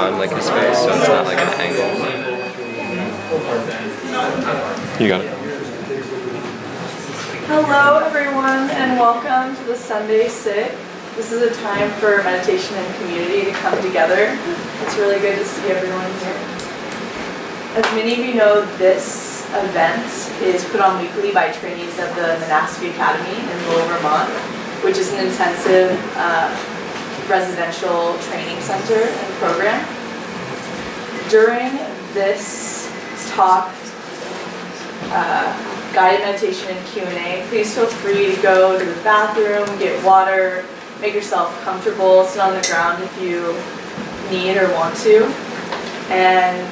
on like his face, so it's not like an angle. You got it. Hello everyone and welcome to the Sunday Sit. This is a time for meditation and community to come together. It's really good to see everyone here. As many of you know, this event is put on weekly by trainees of the Monastic Academy in Lowell, Vermont, which is an intensive residential training center and program. During this talk, guided meditation and Q&A, please feel free to go to the bathroom, get water, make yourself comfortable, sit on the ground if you need or want to, and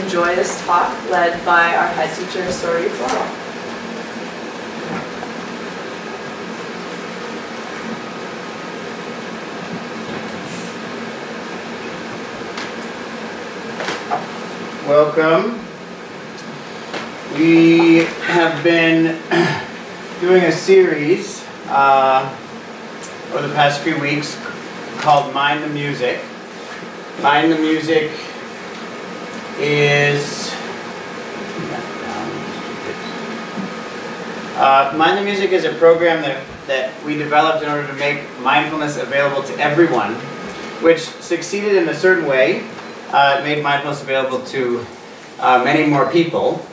enjoy this talk led by our head teacher, Soryu. Welcome. We have been doing a series over the past few weeks called Mind the Music. Mind the Music is a program that we developed in order to make mindfulness available to everyone, which succeeded in a certain way. It made mindfulness available to many more people.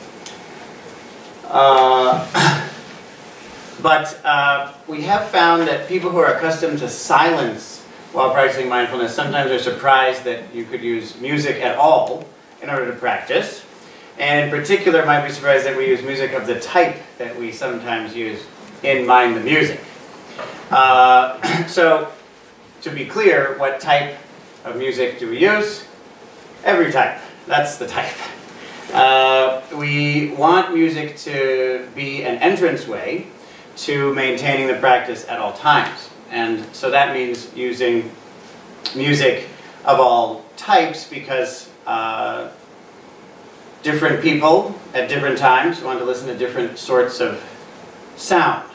But we have found that people who are accustomed to silence while practicing mindfulness sometimes are surprised that you could use music at all in order to practice. And in particular might be surprised that we use music of the type that we sometimes use in Mind the Music. So to be clear, what type of music do we use? Every type. That's the type. We want music to be an entranceway to maintaining the practice at all times. And so that means using music of all types because different people at different times want to listen to different sorts of sound.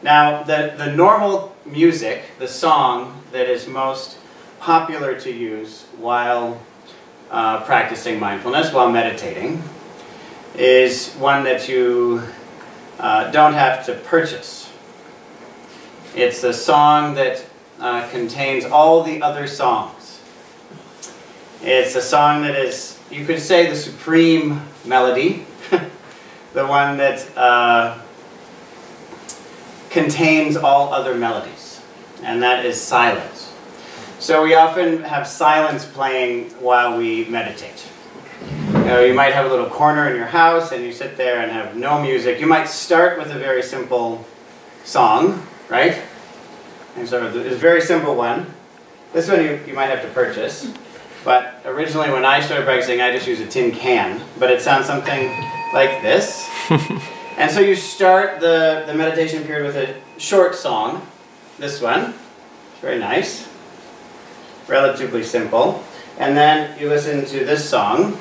Now, the normal music, the song that is most popular to use while practicing mindfulness, while meditating, is one that you don't have to purchase. It's a song that contains all the other songs. It's a song that is, you could say, the supreme melody, the one that contains all other melodies, and that is silence. So we often have silence playing while we meditate. You know, you might have a little corner in your house and you sit there and have no music. You might start with a very simple song, right? And so it's a very simple one. This one you might have to purchase. But originally when I started practicing, I just used a tin can. But it sounds something like this. And so you start the meditation period with a short song. This one. It's very nice. Relatively simple. And then you listen to this song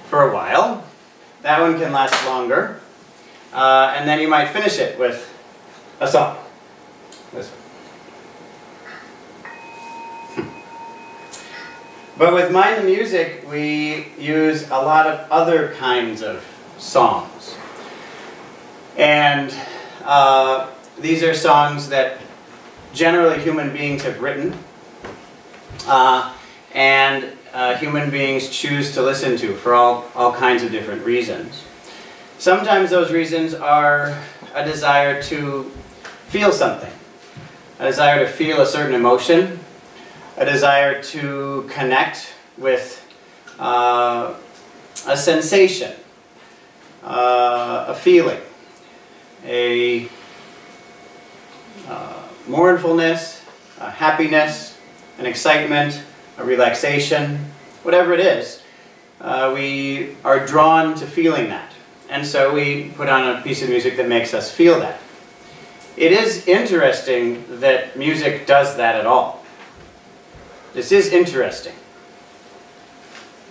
for a while. That one can last longer. And then you might finish it with a song. This one. But with Mind the Music, we use a lot of other kinds of songs. And these are songs that generally human beings have written, and human beings choose to listen to for all kinds of different reasons. Sometimes those reasons are a desire to feel something, a desire to feel a certain emotion, a desire to connect with a sensation, a feeling, a mournfulness, a happiness, an excitement, a relaxation, whatever it is, we are drawn to feeling that. And so we put on a piece of music that makes us feel that. It is interesting that music does that at all. This is interesting.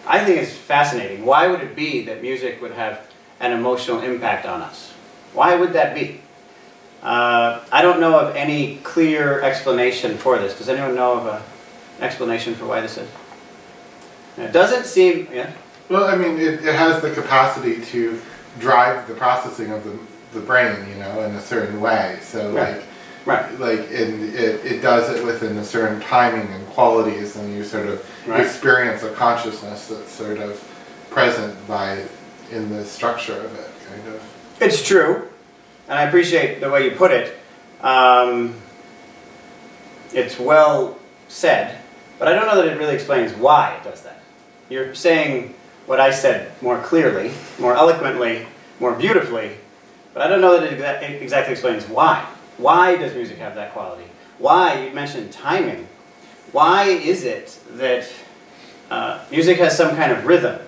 I think it's fascinating. Why would it be that music would have an emotional impact on us? Why would that be? I don't know of any clear explanation for this. Does anyone know of explanation for why this is? It doesn't seem, yeah? Well, I mean, it has the capacity to drive the processing of the brain, you know, in a certain way. So, Right. and it does it within a certain timing and qualities, and you sort of experience a consciousness that's sort of present in the structure of it, kind of. It's true, and I appreciate the way you put it. It's well said, but I don't know that it really explains why it does that. You're saying what I said more clearly, more eloquently, more beautifully, but I don't know that it exactly explains why. Why does music have that quality? Why? You mentioned timing. Why is it that music has some kind of rhythm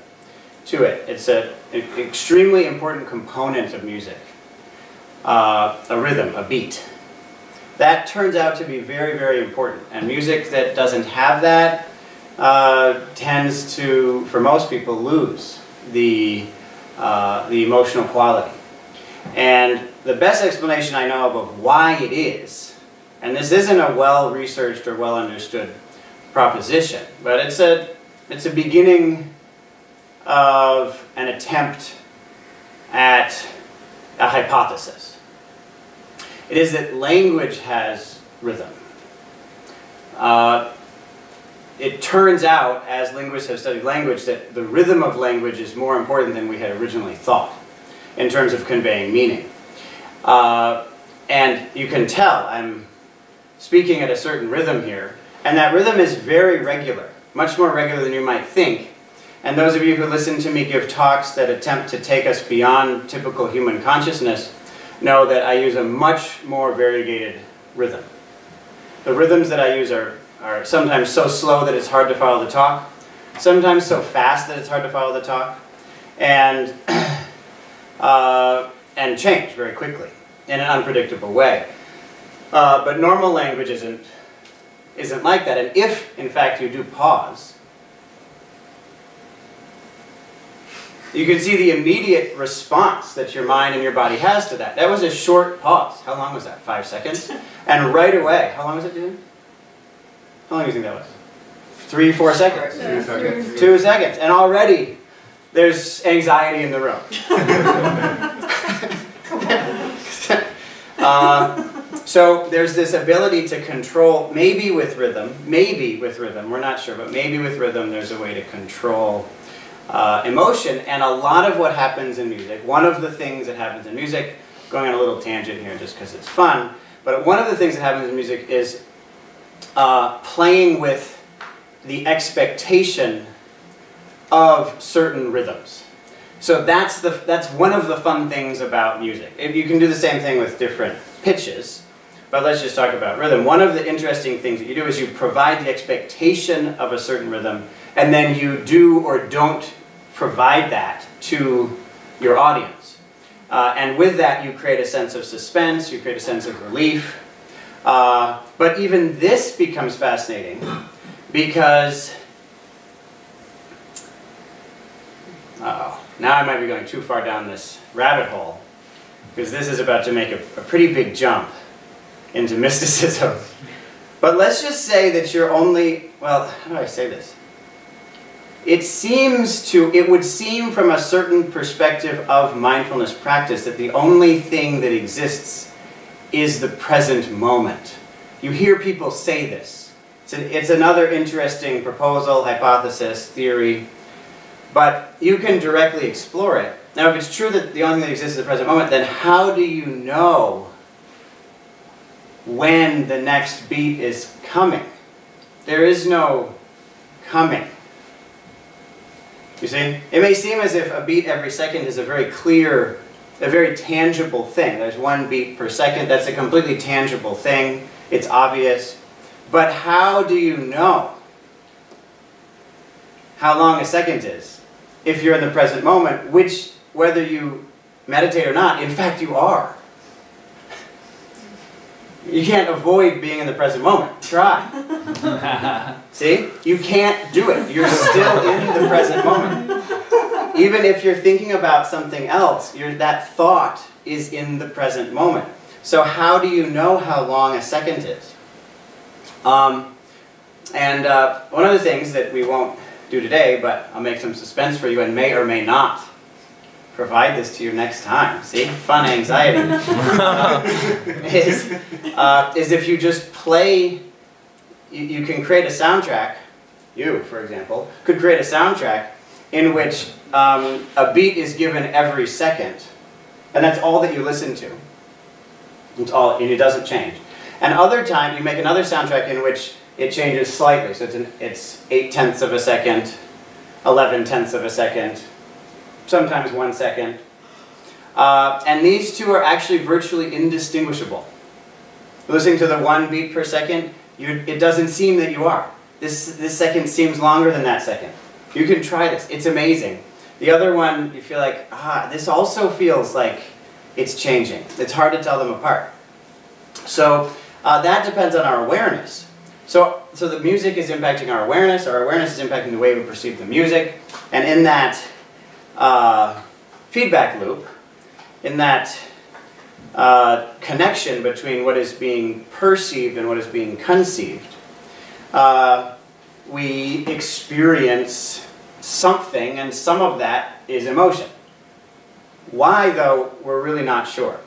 to it? It's an extremely important component of music. A rhythm, a beat. That turns out to be very, very important. And music that doesn't have that tends to, for most people, lose the emotional quality. And the best explanation I know of why it is, and this isn't a well-researched or well-understood proposition, but it's a beginning of an attempt at a hypothesis. It is that language has rhythm. It turns out, as linguists have studied language, that the rhythm of language is more important than we had originally thought in terms of conveying meaning. And you can tell I'm speaking at a certain rhythm here, and that rhythm is very regular, much more regular than you might think. And those of you who listen to me give talks that attempt to take us beyond typical human consciousness know that I use a much more variegated rhythm. The rhythms that I use are sometimes so slow that it's hard to follow the talk, sometimes so fast that it's hard to follow the talk, and change very quickly in an unpredictable way. But normal language isn't like that. And if, in fact, you do pause, you can see the immediate response that your mind and your body has to that. That was a short pause. How long was that? 5 seconds? And right away, how long was it, dude? How long do you think that was? 3, 4 seconds? 2 seconds. 2 seconds. And already there's anxiety in the room. So there's this ability to control, maybe with rhythm, we're not sure, but maybe with rhythm there's a way to control emotion. And a lot of what happens in music, one of the things that happens in music, going on a little tangent here just because it's fun, but one of the things that happens in music is playing with the expectation of certain rhythms. So that's one of the fun things about music. You can do the same thing with different pitches, but let's just talk about rhythm. One of the interesting things that you do is you provide the expectation of a certain rhythm, and then you do or don't provide that to your audience. And with that, you create a sense of suspense, you create a sense of relief. But even this becomes fascinating because, now I might be going too far down this rabbit hole, because this is about to make a pretty big jump into mysticism. But let's just say that you're only, well, how do I say this? It would seem from a certain perspective of mindfulness practice that the only thing that exists is the present moment. You hear people say this. It's another interesting proposal, hypothesis, theory, but you can directly explore it. Now, if it's true that the only thing that exists is the present moment, then how do you know when the next beat is coming? There is no coming. You see? It may seem as if a beat every second is a very clear, a very tangible thing. There's 1 beat per second. That's a completely tangible thing. It's obvious. But how do you know how long a second is if you're in the present moment, which, whether you meditate or not, in fact you are? You can't avoid being in the present moment. Try. See? You can't do it. You're still in the present moment. Even if you're thinking about something else, that thought is in the present moment. So how do you know how long a second is? And one of the things that we won't do today, but I'll make some suspense for you and may or may not provide this to you next time. See? Fun anxiety. Is if you just play, you can create a soundtrack, you, for example, could create a soundtrack in which a beat is given every second, and that's all that you listen to. It's all, and it doesn't change. And other time, you make another soundtrack in which it changes slightly. So it's 8/10 of a second, 11/10 of a second, sometimes 1 second. And these two are actually virtually indistinguishable. Listening to the 1 beat per second, it doesn't seem that you are. This second seems longer than that second. You can try this. It's amazing. The other one, you feel like, this also feels like it's changing. It's hard to tell them apart. So that depends on our awareness. So the music is impacting our awareness is impacting the way we perceive the music, and in that feedback loop, in that connection between what is being perceived and what is being conceived, we experience something, and some of that is emotion. Why, though, we're really not sure.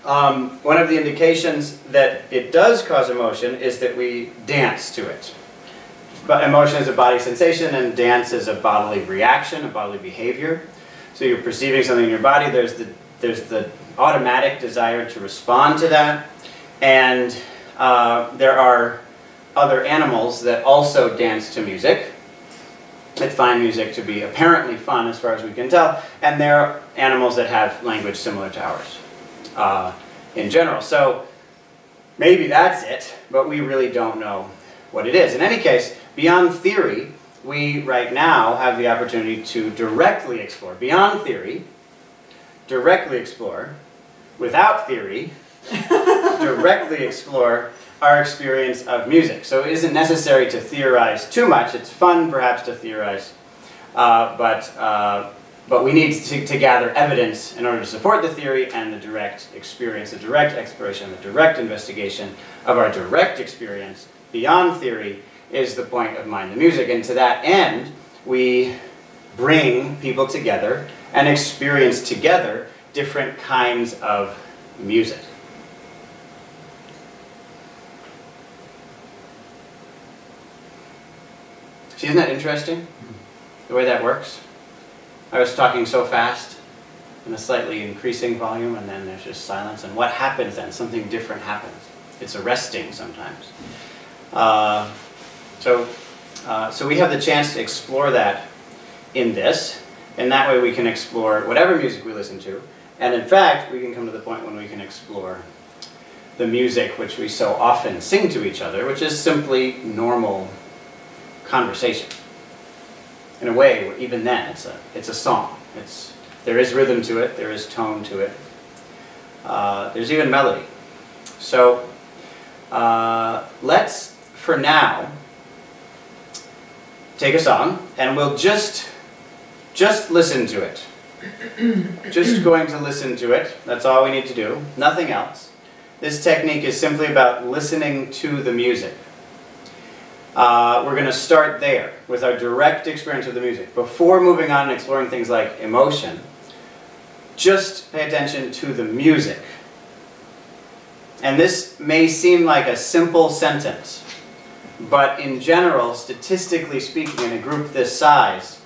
One of the indications that it does cause emotion is that we dance to it. But emotion is a body sensation, and dance is a bodily reaction, a bodily behavior. So you're perceiving something in your body, there's the automatic desire to respond to that, and there are other animals that also dance to music, that find music to be apparently fun as far as we can tell, and there are animals that have language similar to ours in general. So maybe that's it, but we really don't know what it is. In any case, beyond theory, we right now have the opportunity to directly explore, beyond theory, directly explore, without theory, directly explore our experience of music. So it isn't necessary to theorize too much. It's fun, perhaps, to theorize, but we need to gather evidence in order to support the theory and the direct experience, the direct exploration, the direct investigation of our direct experience beyond theory is the point of Mind the Music. And to that end, we bring people together and experience together different kinds of music. See, isn't that interesting, the way that works? I was talking so fast in a slightly increasing volume, and then there's just silence, and what happens then? Something different happens. It's arresting sometimes. So we have the chance to explore that in this, and that way we can explore whatever music we listen to, and in fact, we can come to the point when we can explore the music which we so often sing to each other, which is simply normal conversation. In a way, where even then, it's a song. There is rhythm to it, there is tone to it. There's even melody. So let's, for now, take a song, and we'll just listen to it. Just going to listen to it. That's all we need to do. Nothing else. This technique is simply about listening to the music. We're going to start there with our direct experience of the music. Before moving on and exploring things like emotion, just pay attention to the music. And this may seem like a simple sentence, but in general, statistically speaking, in a group this size,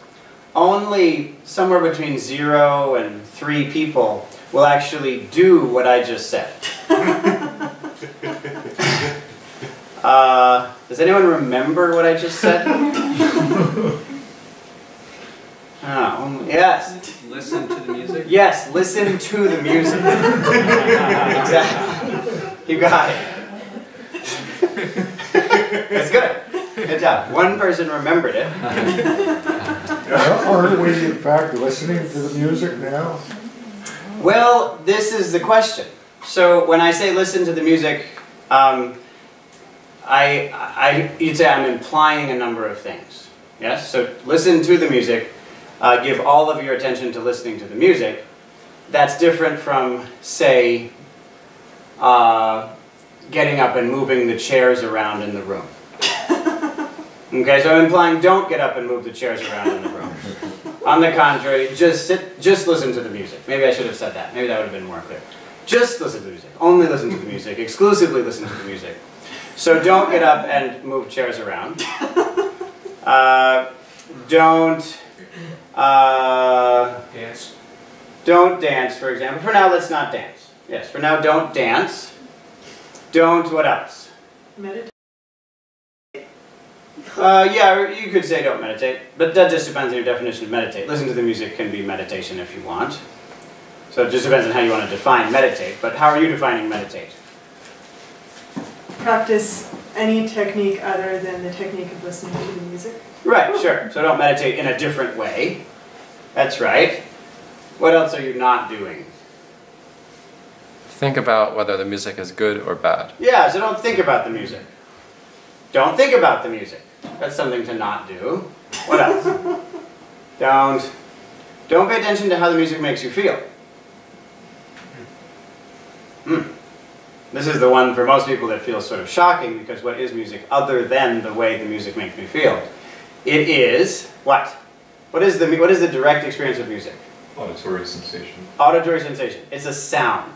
only somewhere between 0 and 3 people will actually do what I just said. Does anyone remember what I just said? Oh, yes. Listen to the music? Yes, listen to the music. Exactly. You got it. That's good. Good job. One person remembered it. Aren't we, in fact, listening to the music now? Well, this is the question. So when I say listen to the music, you'd say I'm implying a number of things. Yes? So listen to the music, give all of your attention to listening to the music. That's different from, say, getting up and moving the chairs around in the room. Okay, so I'm implying don't get up and move the chairs around in the room. On the contrary, just sit, just listen to the music. Maybe I should have said that. Maybe that would have been more clear. Just listen to the music. Only listen to the music. Exclusively listen to the music. So don't get up and move chairs around. Don't Dance. Don't dance, for example. For now, let's not dance. Yes, for now, don't dance. Don't, what else? Meditate. Yeah, you could say don't meditate, but that just depends on your definition of meditate. Listen to the music can be meditation if you want. So it just depends on how you want to define meditate, but how are you defining meditate? Practice any technique other than the technique of listening to the music. Right, sure. So don't meditate in a different way. That's right. What else are you not doing? Think about whether the music is good or bad. Yeah, so don't think about the music. Don't think about the music. That's something to not do. What else? Don't pay attention to how the music makes you feel. This is the one for most people that feels sort of shocking, because what is music other than the way the music makes me feel? It is what? What is the direct experience of music? Auditory sensation. Auditory sensation. It's a sound.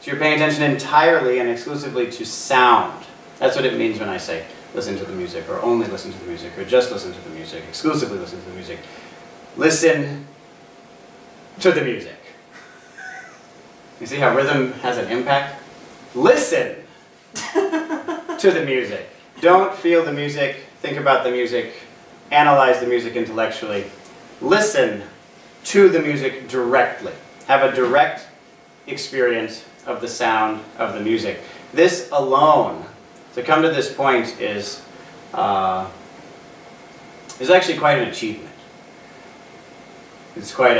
So you're paying attention entirely and exclusively to sound. That's what it means when I say listen to the music, or only listen to the music, or just listen to the music, exclusively listen to the music. Listen to the music. You see how rhythm has an impact? Listen to the music. Don't feel the music, think about the music, analyze the music intellectually. Listen to the music directly. Have a direct experience of the sound of the music. This alone, to come to this point, is actually quite an achievement. It's quite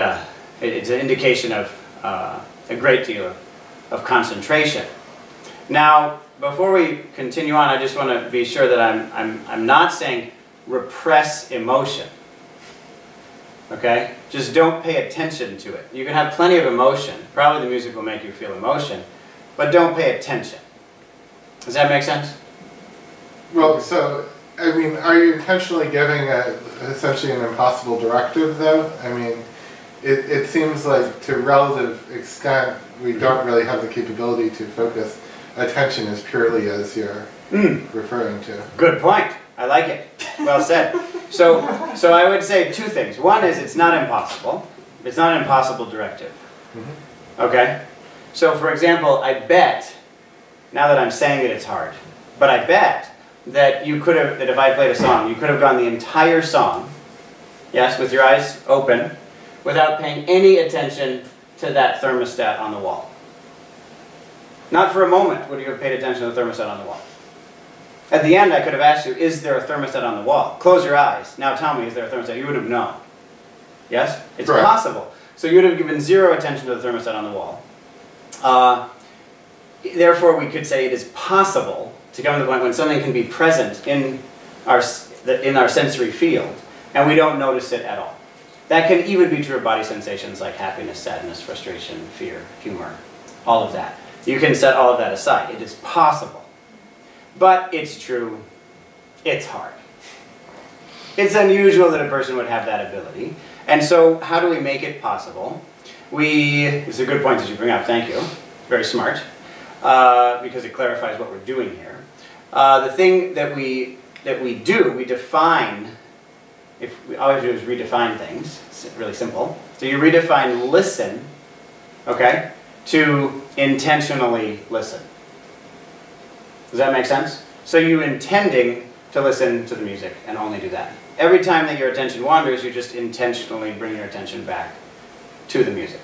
it's an indication of a great deal of concentration. Now, before we continue on, I just want to be sure that I'm not saying repress emotion. Okay? Just don't pay attention to it. You can have plenty of emotion. Probably the music will make you feel emotion, but don't pay attention. Does that make sense? Well, so, I mean, are you intentionally giving essentially an impossible directive, though? I mean, it seems like to relative extent, we don't really have the capability to focus attention as purely as you're referring to. Good point. I like it. Well said. So I would say two things. One is it's not impossible. It's not an impossible directive. Okay? So for example, I bet, now that I'm saying it, it's hard, but I bet that you could have, that if I played a song, you could have gone the entire song, yes, with your eyes open, without paying any attention to that thermostat on the wall. Not for a moment would you have paid attention to the thermostat on the wall. At the end, I could have asked you, is there a thermostat on the wall? Close your eyes. Now tell me, is there a thermostat? You would have known. Yes? It's Correct. possible. So you would have given zero attention to the thermostat on the wall. Therefore, we could say it is possible to come to the point when something can be present in our sensory field, and we don't notice it at all. That can even be true of body sensations like happiness, sadness, frustration, fear, humor, all of that. You can set all of that aside. It is possible. But it's true, it's hard. It's unusual that a person would have that ability. And so how do we make it possible? It's a good point that you bring up, thank you. Very smart. Because it clarifies what we're doing here. The thing that we do, we define, all we have to do is redefine things. It's really simple. So you redefine listen, okay, to intentionally listen. Does that make sense? So you intending to listen to the music and only do that. Every time that your attention wanders, you just intentionally bring your attention back to the music.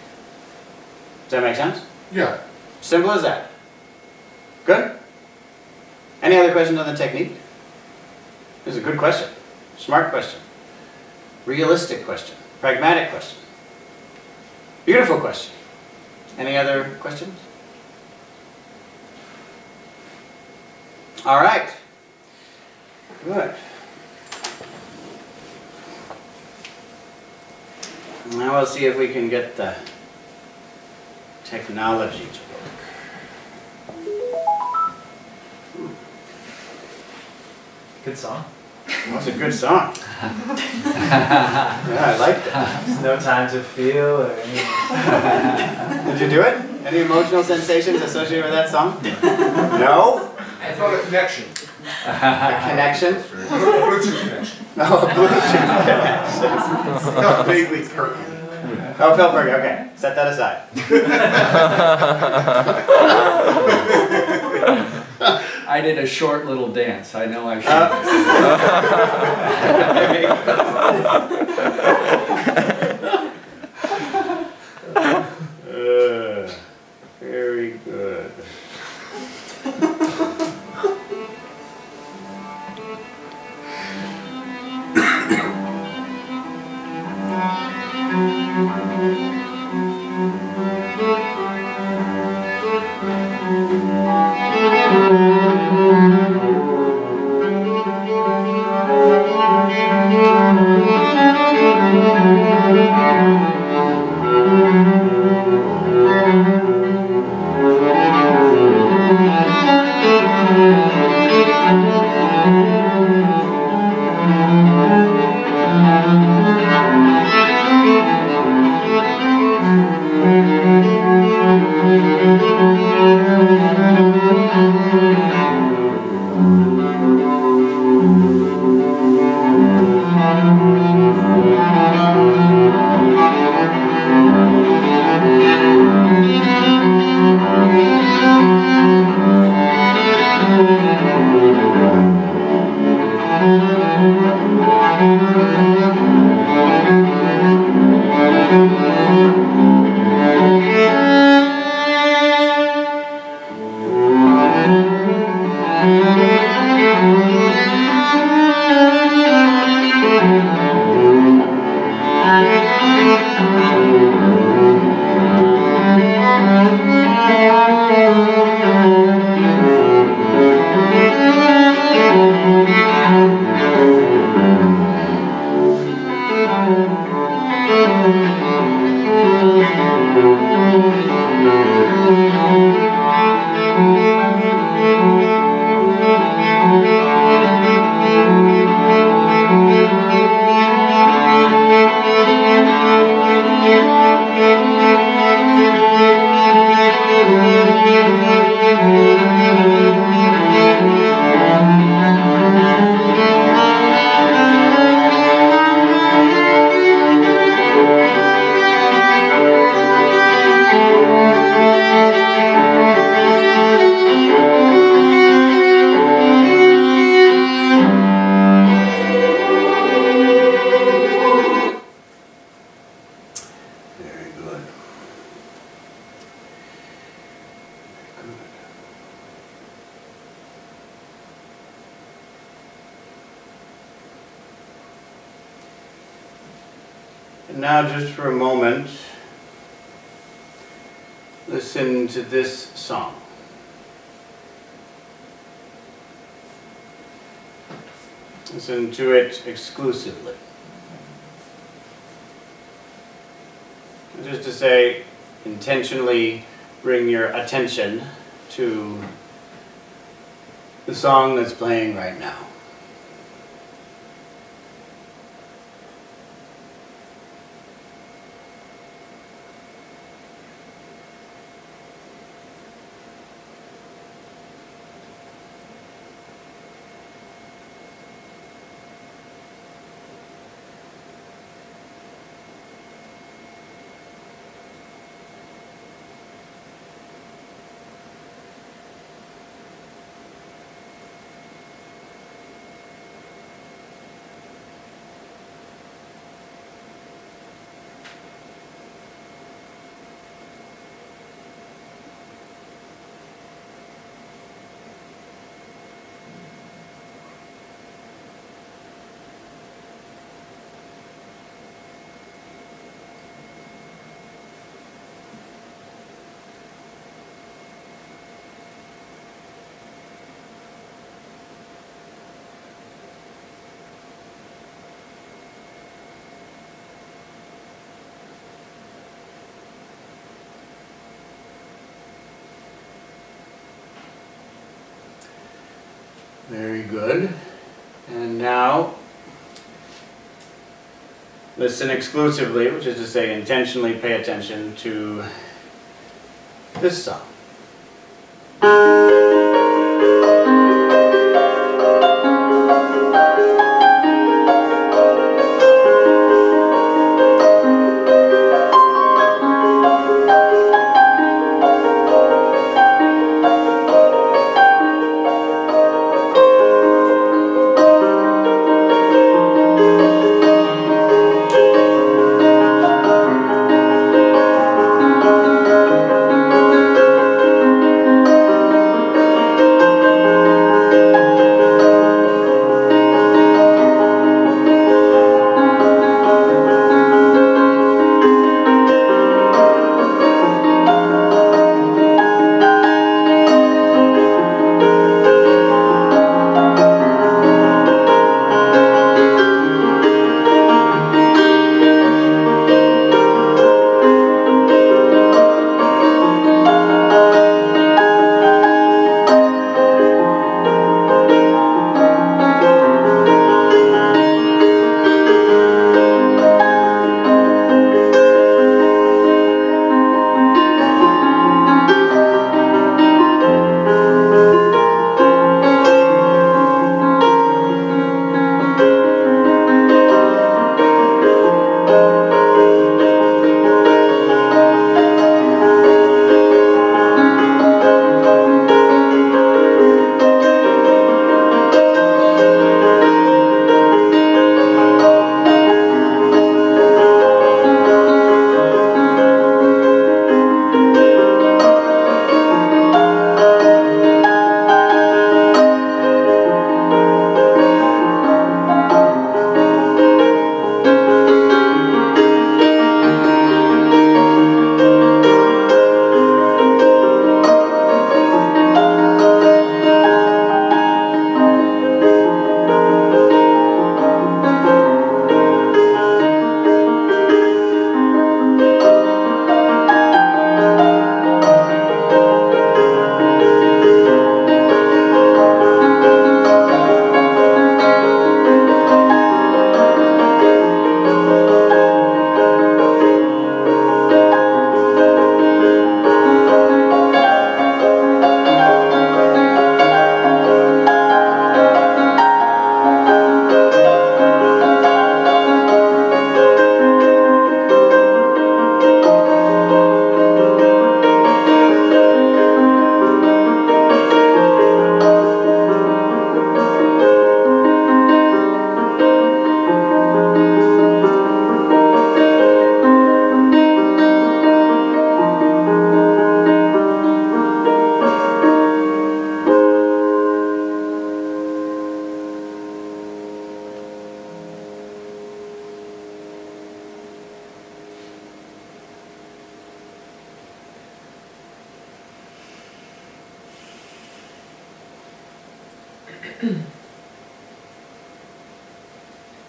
Does that make sense? Yeah. Simple as that. Good? Any other questions on the technique? This is a good question. Smart question. Realistic question. Pragmatic question. Beautiful question. Any other questions? All right. Good. Now we'll see if we can get the technology to work. Good song. That was a good song. Yeah, I liked it. There's no time to feel or anything. Did you do it? Any emotional sensations associated with that song? No? I felt a connection. A connection? A Bluetooth connection. No, a Bluetooth connection. Felt vaguely perky. Oh, it felt perky. Okay, set that aside. I did a short little dance. I know I should. Very good. And now just for a moment, listen to this song. Listen to it exclusively. Just to say, intentionally bring your attention to the song that's playing right now. Very good. And now, listen exclusively, which is to say intentionally pay attention to this song.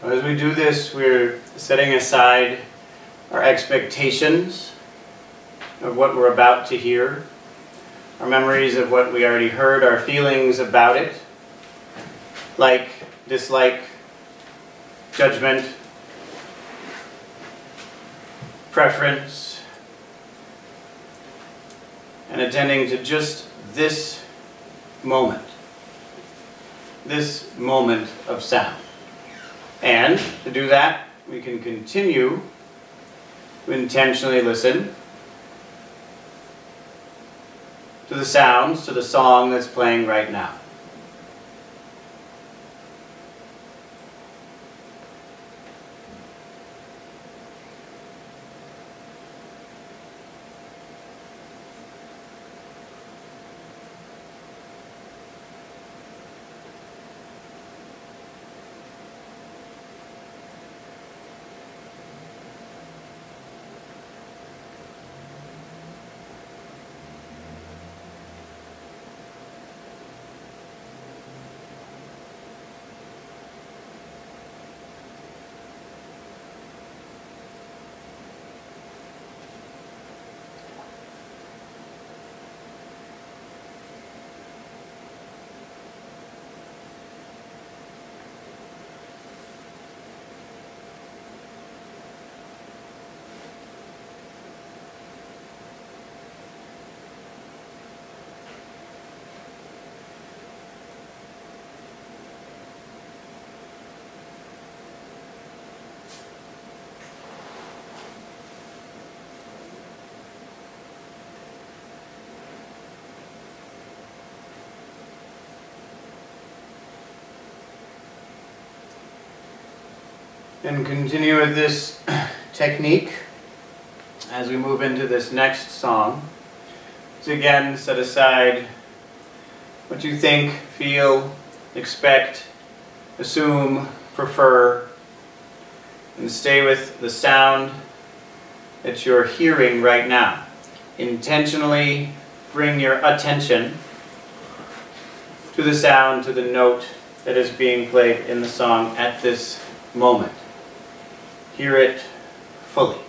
As we do this, we're setting aside our expectations of what we're about to hear, our memories of what we already heard, our feelings about it, like, dislike, judgment, preference, and attending to just this moment of sound. And to do that, we can continue to intentionally listen to the sounds, to the song that's playing right now. And continue with this technique as we move into this next song. So again, set aside what you think, feel, expect, assume, prefer, and stay with the sound that you're hearing right now. Intentionally bring your attention to the sound, to the note that is being played in the song at this moment. Hear it fully.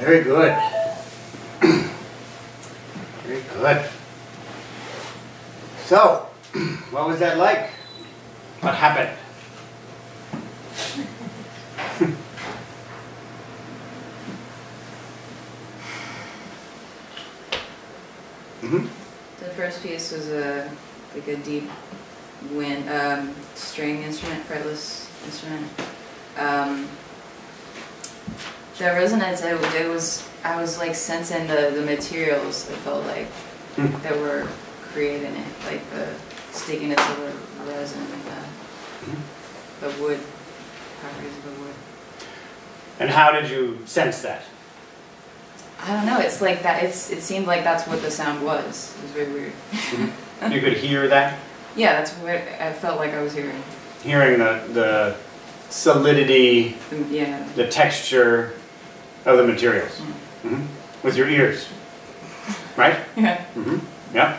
Very good. Very good. So, what was that like? What happened? The first piece was like a deep wind string instrument, fretless instrument. The resonance, I was like sensing the materials. It felt like that were creating it, like the stickiness of the resin and that. the wood, properties of the wood. And how did you sense that? I don't know. It's like that. It seemed like that's what the sound was. It was very weird. You could hear that? Yeah, that's what I felt like I was hearing. Hearing the solidity, Yeah. the texture of the materials. With your ears, right? Yeah. Yeah.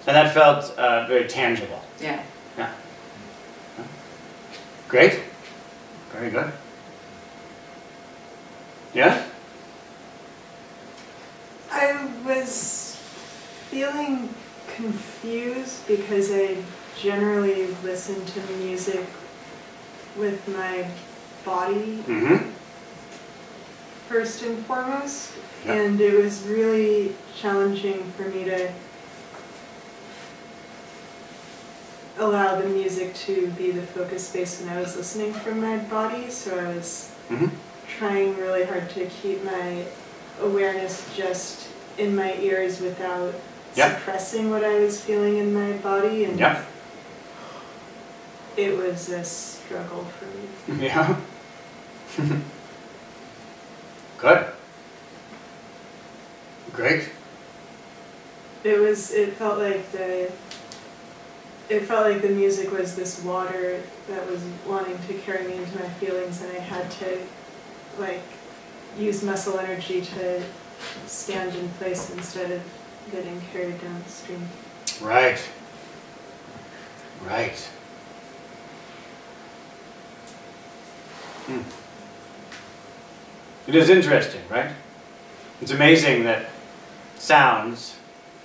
And that felt very tangible. Yeah. Yeah. Great. Very good. Yeah? I was feeling confused because I generally listen to music with my body first and foremost, and it was really challenging for me to allow the music to be the focus space when I was listening from my body, so I was trying really hard to keep my awareness just in my ears without suppressing what I was feeling in my body, and it was a struggle for me. Yeah. Good. Great. It felt like the music was this water that was wanting to carry me into my feelings, and I had to like use muscle energy to stand in place instead of getting carried downstream. Right. Right. It is interesting, right? It's amazing that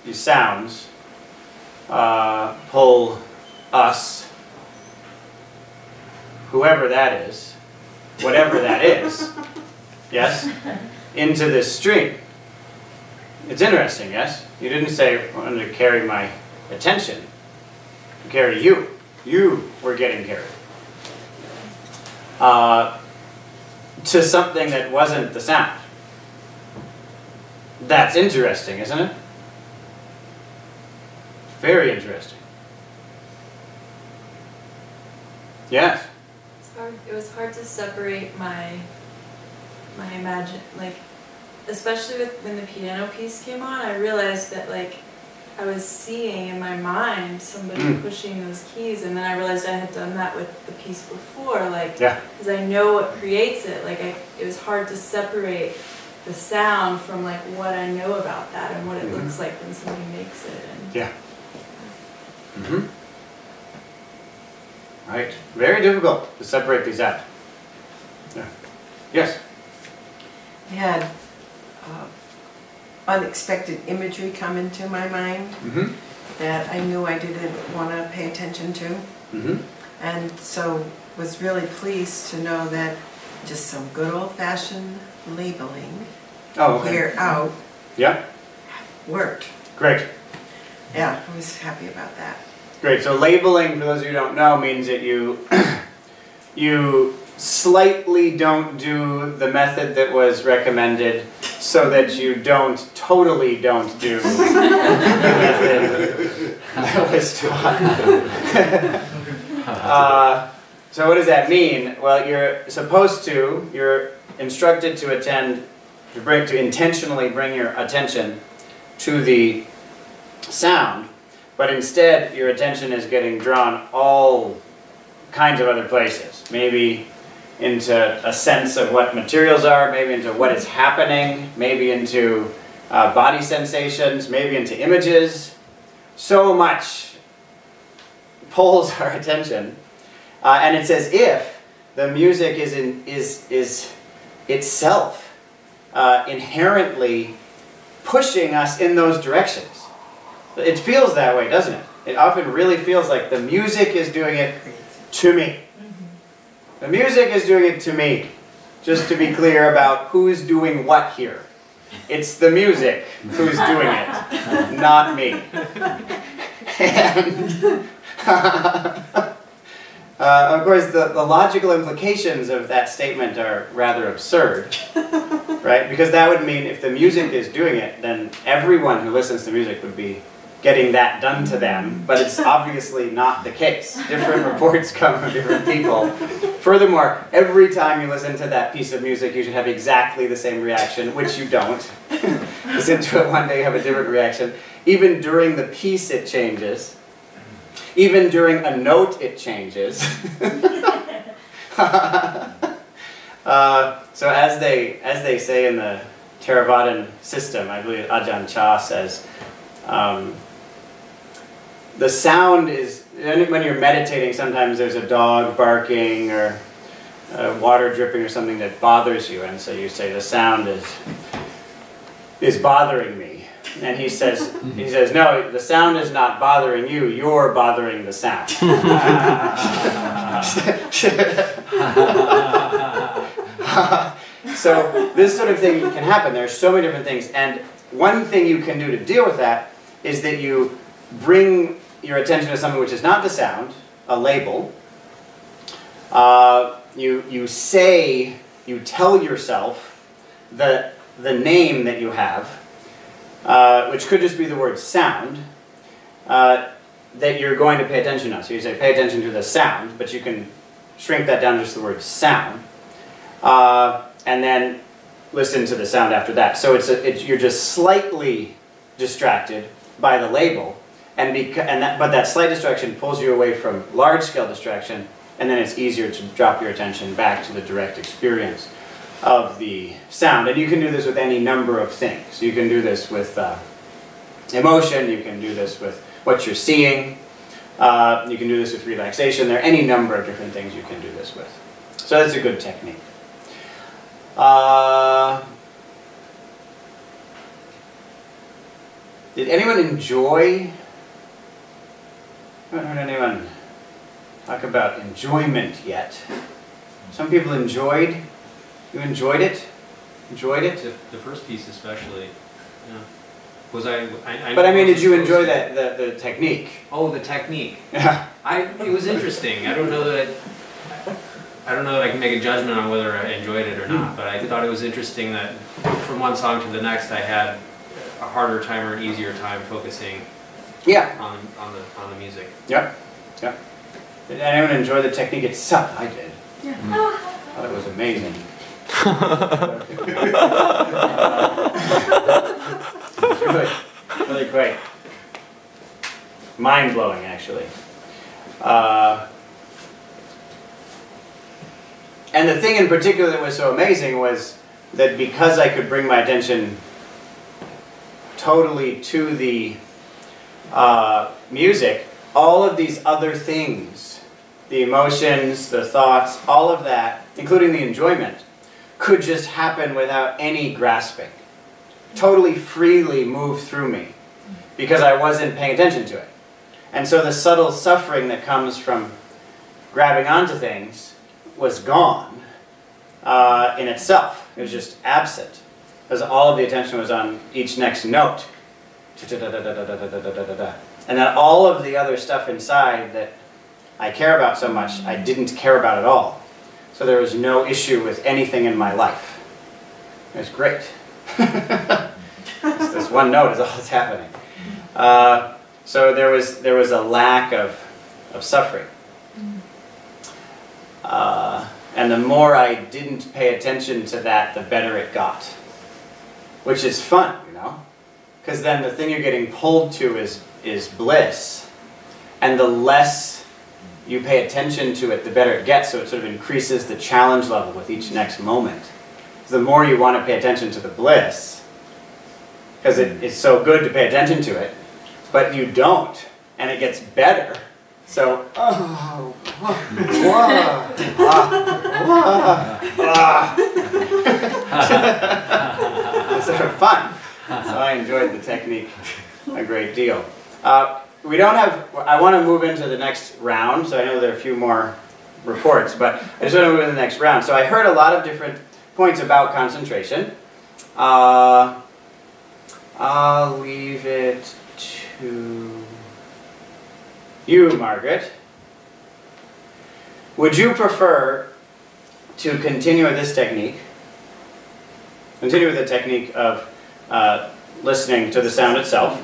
these sounds, pull us, whoever that is, whatever that is, yes, into this stream. It's interesting, yes? You didn't say, I wanted to carry my attention, to carry you. You were getting carried. To something that wasn't the sound. That's interesting, isn't it? Very interesting. Yes? It was hard to separate my especially when the piano piece came on, I realized that like I was seeing in my mind somebody pushing those keys, and then I realized I had done that with the piece before, like, because I know what creates it. Like, it was hard to separate the sound from like what I know about that and what it looks like when somebody makes it. And Right. Very difficult to separate these out. Yeah. Yes. I had unexpected imagery come into my mind that I knew I didn't want to pay attention to. And so was really pleased to know that just some good old-fashioned labeling here out worked. Great. Yeah, I was happy about that. Great. So labeling, for those of you who don't know, means that you slightly don't do the method that was recommended so that you totally don't do the method that was taught. So what does that mean? Well, you're instructed to intentionally bring your attention to the sound, but instead your attention is getting drawn all kinds of other places. Maybe into a sense of what materials are, maybe into what is happening, maybe into body sensations, maybe into images. So much pulls our attention, and it's as if the music is itself inherently pushing us in those directions. It feels that way, doesn't it? It often really feels like the music is doing it to me. The music is doing it to me. Just to be clear about who's doing what here. It's the music who's doing it, not me. And of course, the logical implications of that statement are rather absurd, right? Because that would mean if the music is doing it, then everyone who listens to music would be getting that done to them, but it's obviously not the case. Different reports come from different people. Furthermore, every time you listen to that piece of music, you should have exactly the same reaction, which you don't. Listen to it one day, you have a different reaction. Even during the piece, it changes. Even during a note, it changes. So as they say in the Theravadan system, I believe Ajahn Chah says, the sound is, when you're meditating, sometimes there's a dog barking or water dripping or something that bothers you, and so you say the sound is bothering me. And he says, no, the sound is not bothering you, you're bothering the sound. So this sort of thing can happen. There are so many different things, and one thing you can do to deal with that is that you bring your attention to something which is not the sound, a label. You tell yourself the name that you have, which could just be the word sound, that you're going to pay attention to. So you say pay attention to the sound, but you can shrink that down to just the word sound, and then listen to the sound after that. So you're just slightly distracted by the label, but that slight distraction pulls you away from large-scale distraction, and then it's easier to drop your attention back to the direct experience of the sound. And you can do this with any number of things. You can do this with emotion, you can do this with what you're seeing, you can do this with relaxation. There are any number of different things you can do this with. So that's a good technique. Did anyone enjoy? I haven't heard anyone talk about enjoyment yet. Some people enjoyed. You enjoyed it? Enjoyed it? The first piece especially. Yeah. Was I but I mean, did you enjoy the technique? Oh, the technique. Yeah. It was interesting. I don't know that I can make a judgment on whether I enjoyed it or not, but I thought it was interesting that from one song to the next I had a harder time or an easier time focusing on the music. Yep. Yep. Did anyone enjoy the technique itself? I did. Yeah. I thought it was amazing. It's really great. Mind-blowing, actually. And the thing in particular that was so amazing was that because I could bring my attention totally to the music, all of these other things, the emotions, the thoughts, all of that, including the enjoyment, could just happen without any grasping. Totally freely move through me because I wasn't paying attention to it. And so the subtle suffering that comes from grabbing onto things was gone in itself. It was just absent because all of the attention was on each next note. And then all of the other stuff inside that I care about so much, I didn't care about at all. So there was no issue with anything in my life. It was great. This one note is all that's happening. So there was a lack of suffering. And the more I didn't pay attention to that, the better it got. Which is fun, you know? Because then the thing you're getting pulled to is bliss. And the less you pay attention to it, the better it gets. So it sort of increases the challenge level with each next moment. So the more you want to pay attention to the bliss, because it's so good to pay attention to it, but you don't, and it gets better. So, it's sort of fun. So I enjoyed the technique a great deal. We don't have, I want to move into the next round, so I know there are a few more reports, but I just want to move into the next round. So I heard a lot of different points about concentration. I'll leave it to you, Margaret. Would you prefer to continue with this technique, continue with the technique of listening to the sound itself,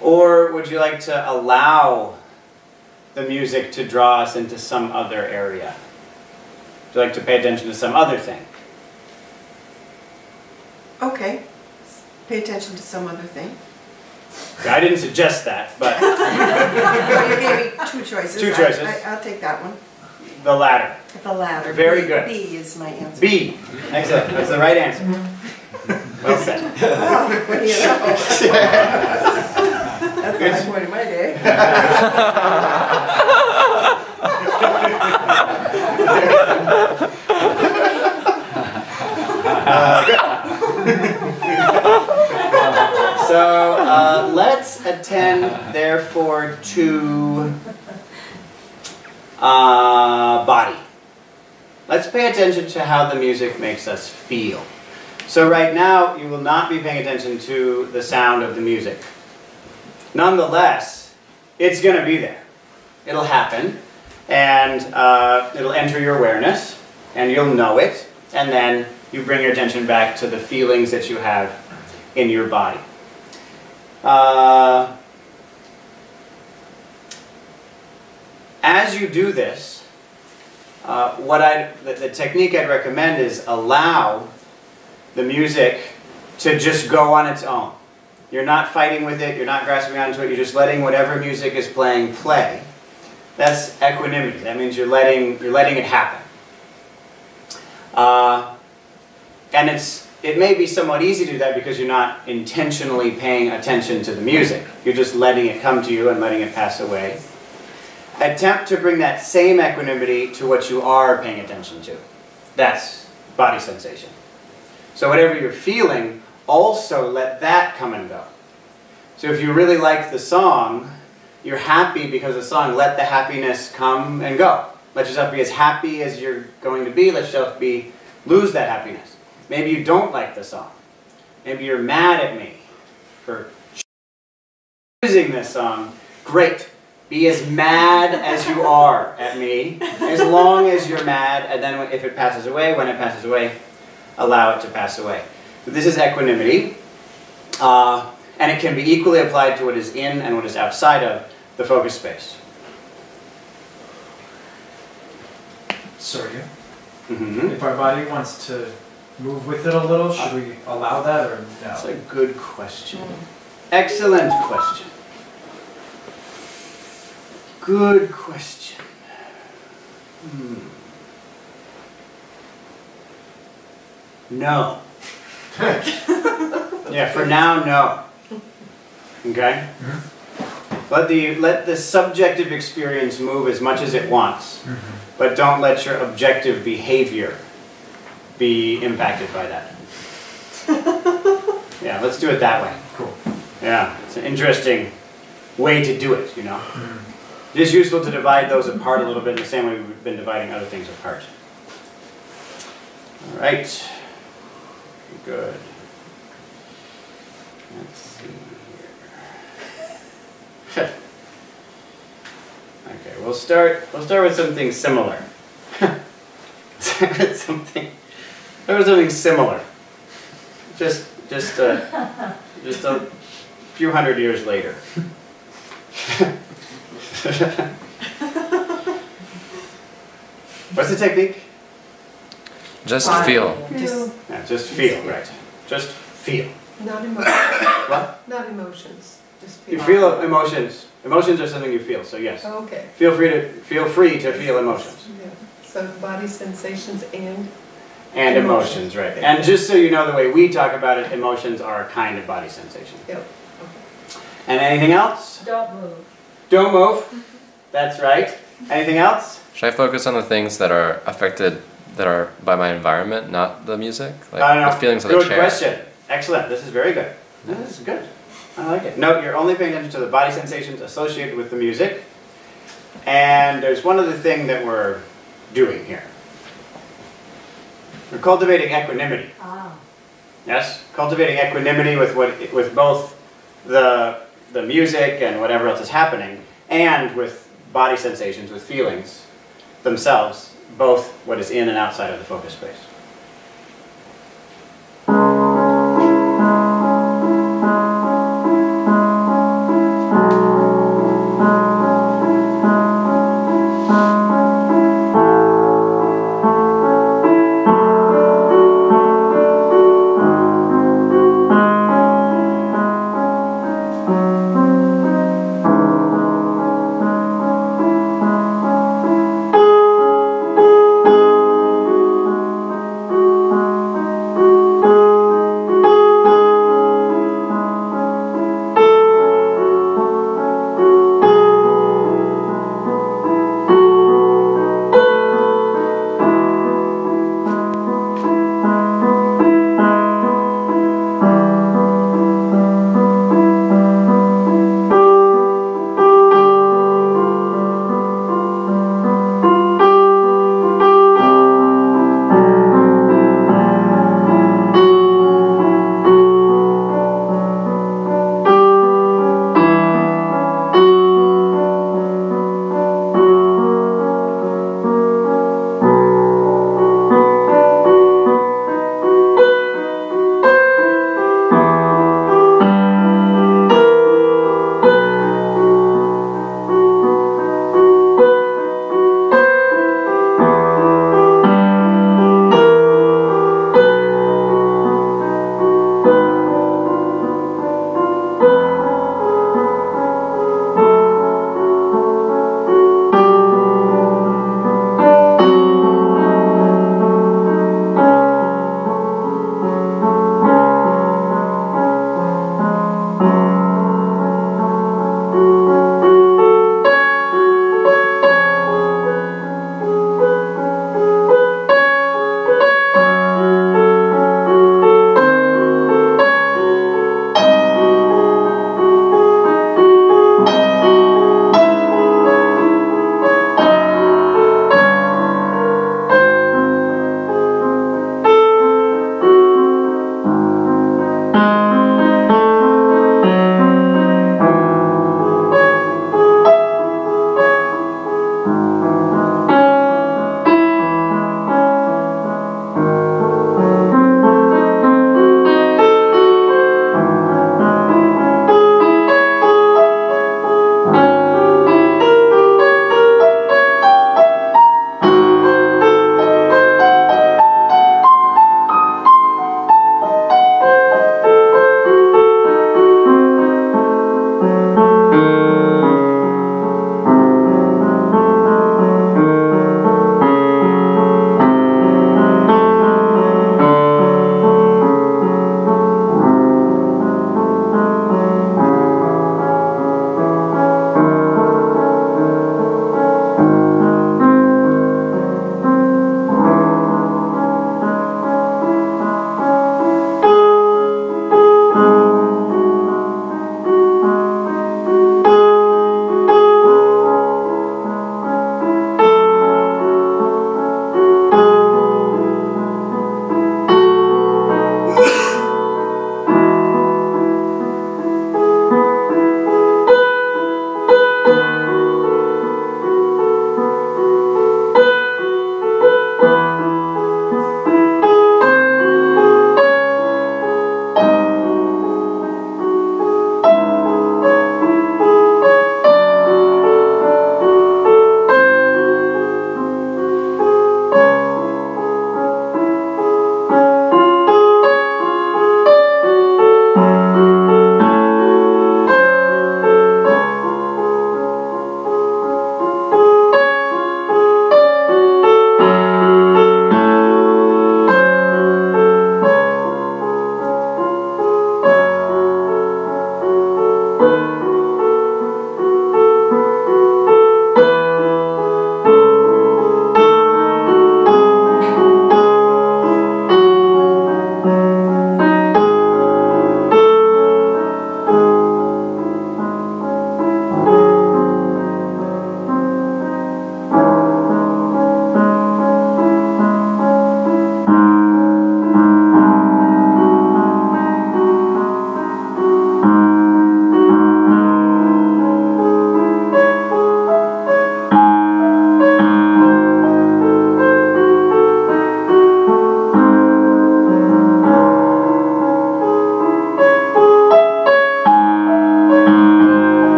Or would you like to allow the music to draw us into some other area? Would you like to pay attention to some other thing? Okay, pay attention to some other thing. I didn't suggest that, but... Well, you gave me two choices. Two choices. I'll take that one. The latter. The latter. Very B, good. B is my answer. B. Excellent. That's the right answer. Well said. Oh, what do you know? That's the high point of my day. So let's attend, therefore, to body. Let's pay attention to how the music makes us feel. So right now, you will not be paying attention to the sound of the music. Nonetheless, it's going to be there. It'll happen, and it'll enter your awareness, and you'll know it, and then you bring your attention back to the feelings that you have in your body. As you do this, the technique I'd recommend is allow the music to just go on its own. You're not fighting with it, you're not grasping onto it, you're just letting whatever music is playing play. That's equanimity. That means you're letting it happen. And it may be somewhat easy to do that because you're not intentionally paying attention to the music. You're just letting it come to you and letting it pass away. Attempt to bring that same equanimity to what you are paying attention to. That's body sensation. So whatever you're feeling, also let that come and go. So if you really like the song, you're happy because of the song, let the happiness come and go. Let yourself be as happy as you're going to be. Let yourself lose that happiness. Maybe you don't like the song. Maybe you're mad at me for choosing this song. Great. Be as mad as you are at me, as long as you're mad, and then if it passes away, when it passes away, allow it to pass away. But this is equanimity, and it can be equally applied to what is in and what is outside of the focus space. Soryu. Mm-hmm. If our body wants to move with it a little, should we allow that or no? That's a good question. Excellent question. Good question. No. Yeah, for now, no. Okay? Let the subjective experience move as much as it wants, but don't let your objective behavior be impacted by that. Yeah, let's do it that way. Cool. Yeah, it's an interesting way to do it, you know? It is useful to divide those apart a little bit in the same way we've been dividing other things apart. All right. Good. Let's see here. Okay, we'll start with something similar. something similar. Just a few hundred years later. What's the technique? Just feel. Just feel, right. Just feel. Not emotions. What? Not emotions. Just feel. You feel emotions. Emotions are something you feel, so yes. Oh, okay. Feel free to feel emotions. Yeah. So body sensations and emotions, right. Okay. And just so you know, the way we talk about it, emotions are a kind of body sensation. Yep. Okay. And anything else? Don't move. Don't move. That's right. Anything else? Should I focus on the things that are affected, that are by my environment, not the music? Like No. the feelings of Good the chair? question. Excellent. This is very good. This is good. I like it. No, you're only paying attention to the body sensations associated with the music. And there's one other thing that we're doing here. We're cultivating equanimity. Yes? Cultivating equanimity with both the music and whatever else is happening, and with body sensations, with feelings themselves, both what is in and outside of the focus space.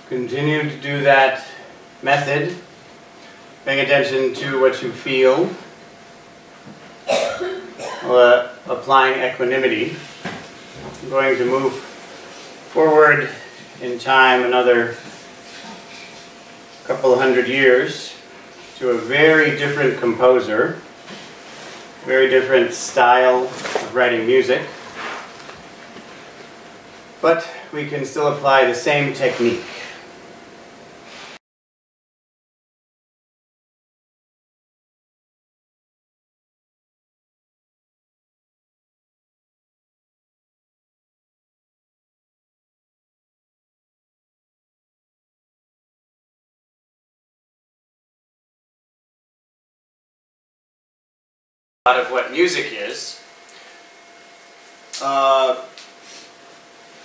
Continue to do that method, paying attention to what you feel, applying equanimity. I'm going to move forward in time another couple of hundred years to a very different composer, very different style of writing music, but we can still apply the same technique. A lot of what music is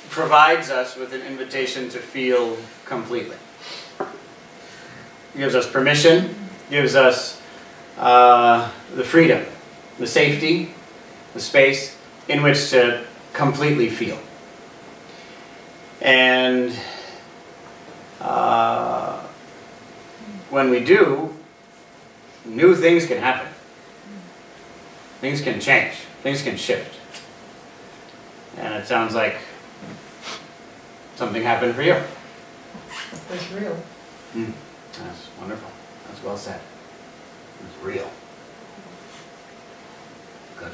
provides us with an invitation to feel completely. Gives us permission, gives us the freedom, the safety, the space in which to completely feel. And when we do, new things can happen. Things can change. Things can shift. And it sounds like something happened for you. It's real. That's wonderful. That's well said. It's real. Good.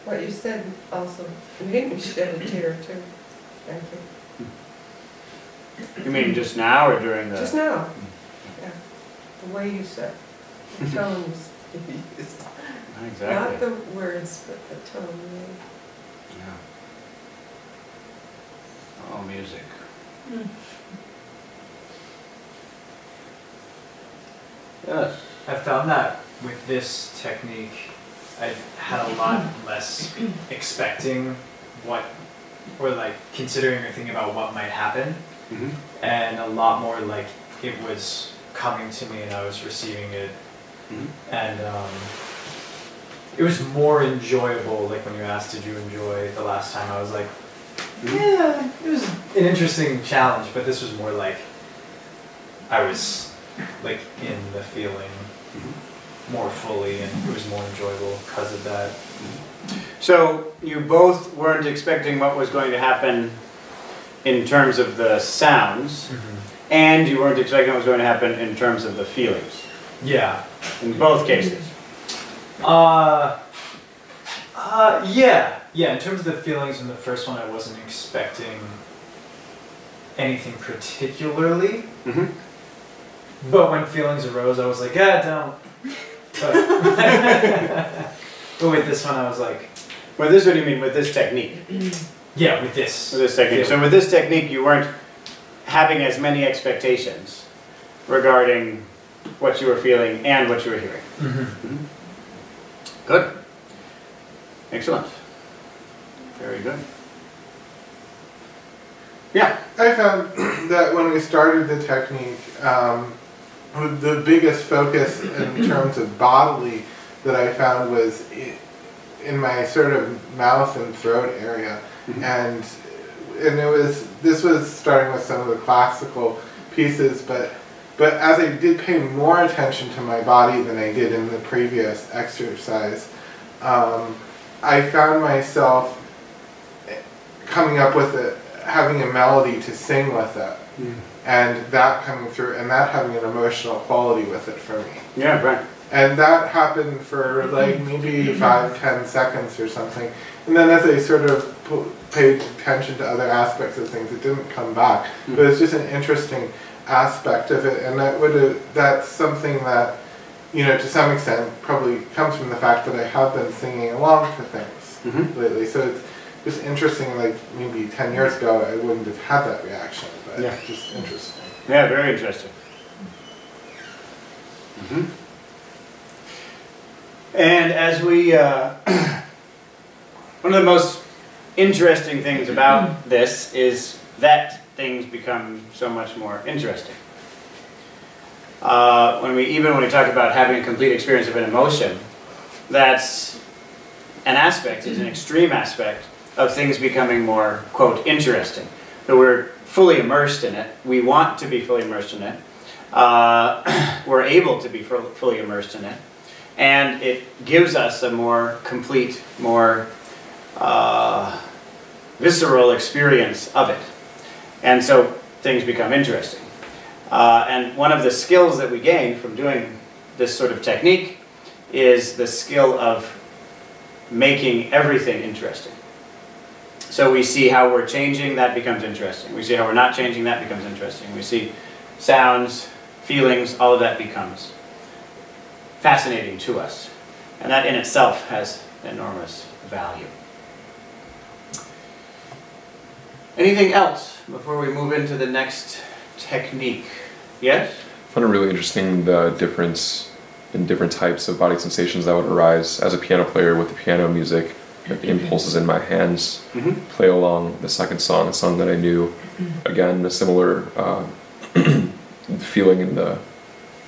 What you said also made me shed a tear too. Thank you. You mean just now or during the... Just now. Yeah. The way you said. The tones you used. Exactly. Not the words, but the tone. Yeah. Oh, music. Yes. I found that with this technique, I had a lot less expecting what, or like considering or thinking about what might happen, and a lot more like it was coming to me and I was receiving it. And it was more enjoyable, like when you asked did you enjoy the last time, I was like, yeah, it was an interesting challenge, but this was more like I was like in the feeling more fully, and it was more enjoyable because of that. So you both weren't expecting what was going to happen in terms of the sounds, and you weren't expecting what was going to happen in terms of the feelings. Yeah. In both cases. Yeah, in terms of the feelings in the first one, I wasn't expecting anything particularly. But when feelings arose, I was like, don't. But with this one, I was like... With this one, you mean with this technique? Yeah, with this. With this technique. So with this technique, you weren't having as many expectations regarding what you were feeling and what you were hearing. Good. Excellent. Very good. Yeah. I found that when we started the technique, the biggest focus in terms of bodily that I found was in my sort of mouth and throat area, and this was starting with some of the classical pieces, but as I did pay more attention to my body than I did in the previous exercise, I found myself coming up with it, having a melody to sing with it, and that coming through, and that having an emotional quality with it for me. Yeah, right. And that happened for like maybe 5-10 seconds or something, and then as I sort of paid attention to other aspects of things, it didn't come back. But it's just an interesting aspect of it, and that's something that, you know, to some extent probably comes from the fact that I have been singing along to things lately. So it's just interesting, like maybe 10 years ago I wouldn't have had that reaction, but it's just interesting. Yeah, very interesting. And as we, one of the most interesting things about this is that things become so much more interesting. When we talk about having a complete experience of an emotion, that's an aspect, is an extreme aspect of things becoming more, quote, interesting. So we're fully immersed in it. We want to be fully immersed in it. We're able to be fully immersed in it. And it gives us a more complete, more visceral experience of it. And so things become interesting. And one of the skills that we gain from doing this sort of technique is the skill of making everything interesting. So we see how we're changing, that becomes interesting. We see how we're not changing, that becomes interesting. We see sounds, feelings, all of that becomes fascinating to us. And that in itself has enormous value. Anything else before we move into the next technique? Yes? I found it really interesting the difference in different types of body sensations that would arise as a piano player with the piano music, the impulses in my hands, play along the second song, a song that I knew. Again, a similar feeling in the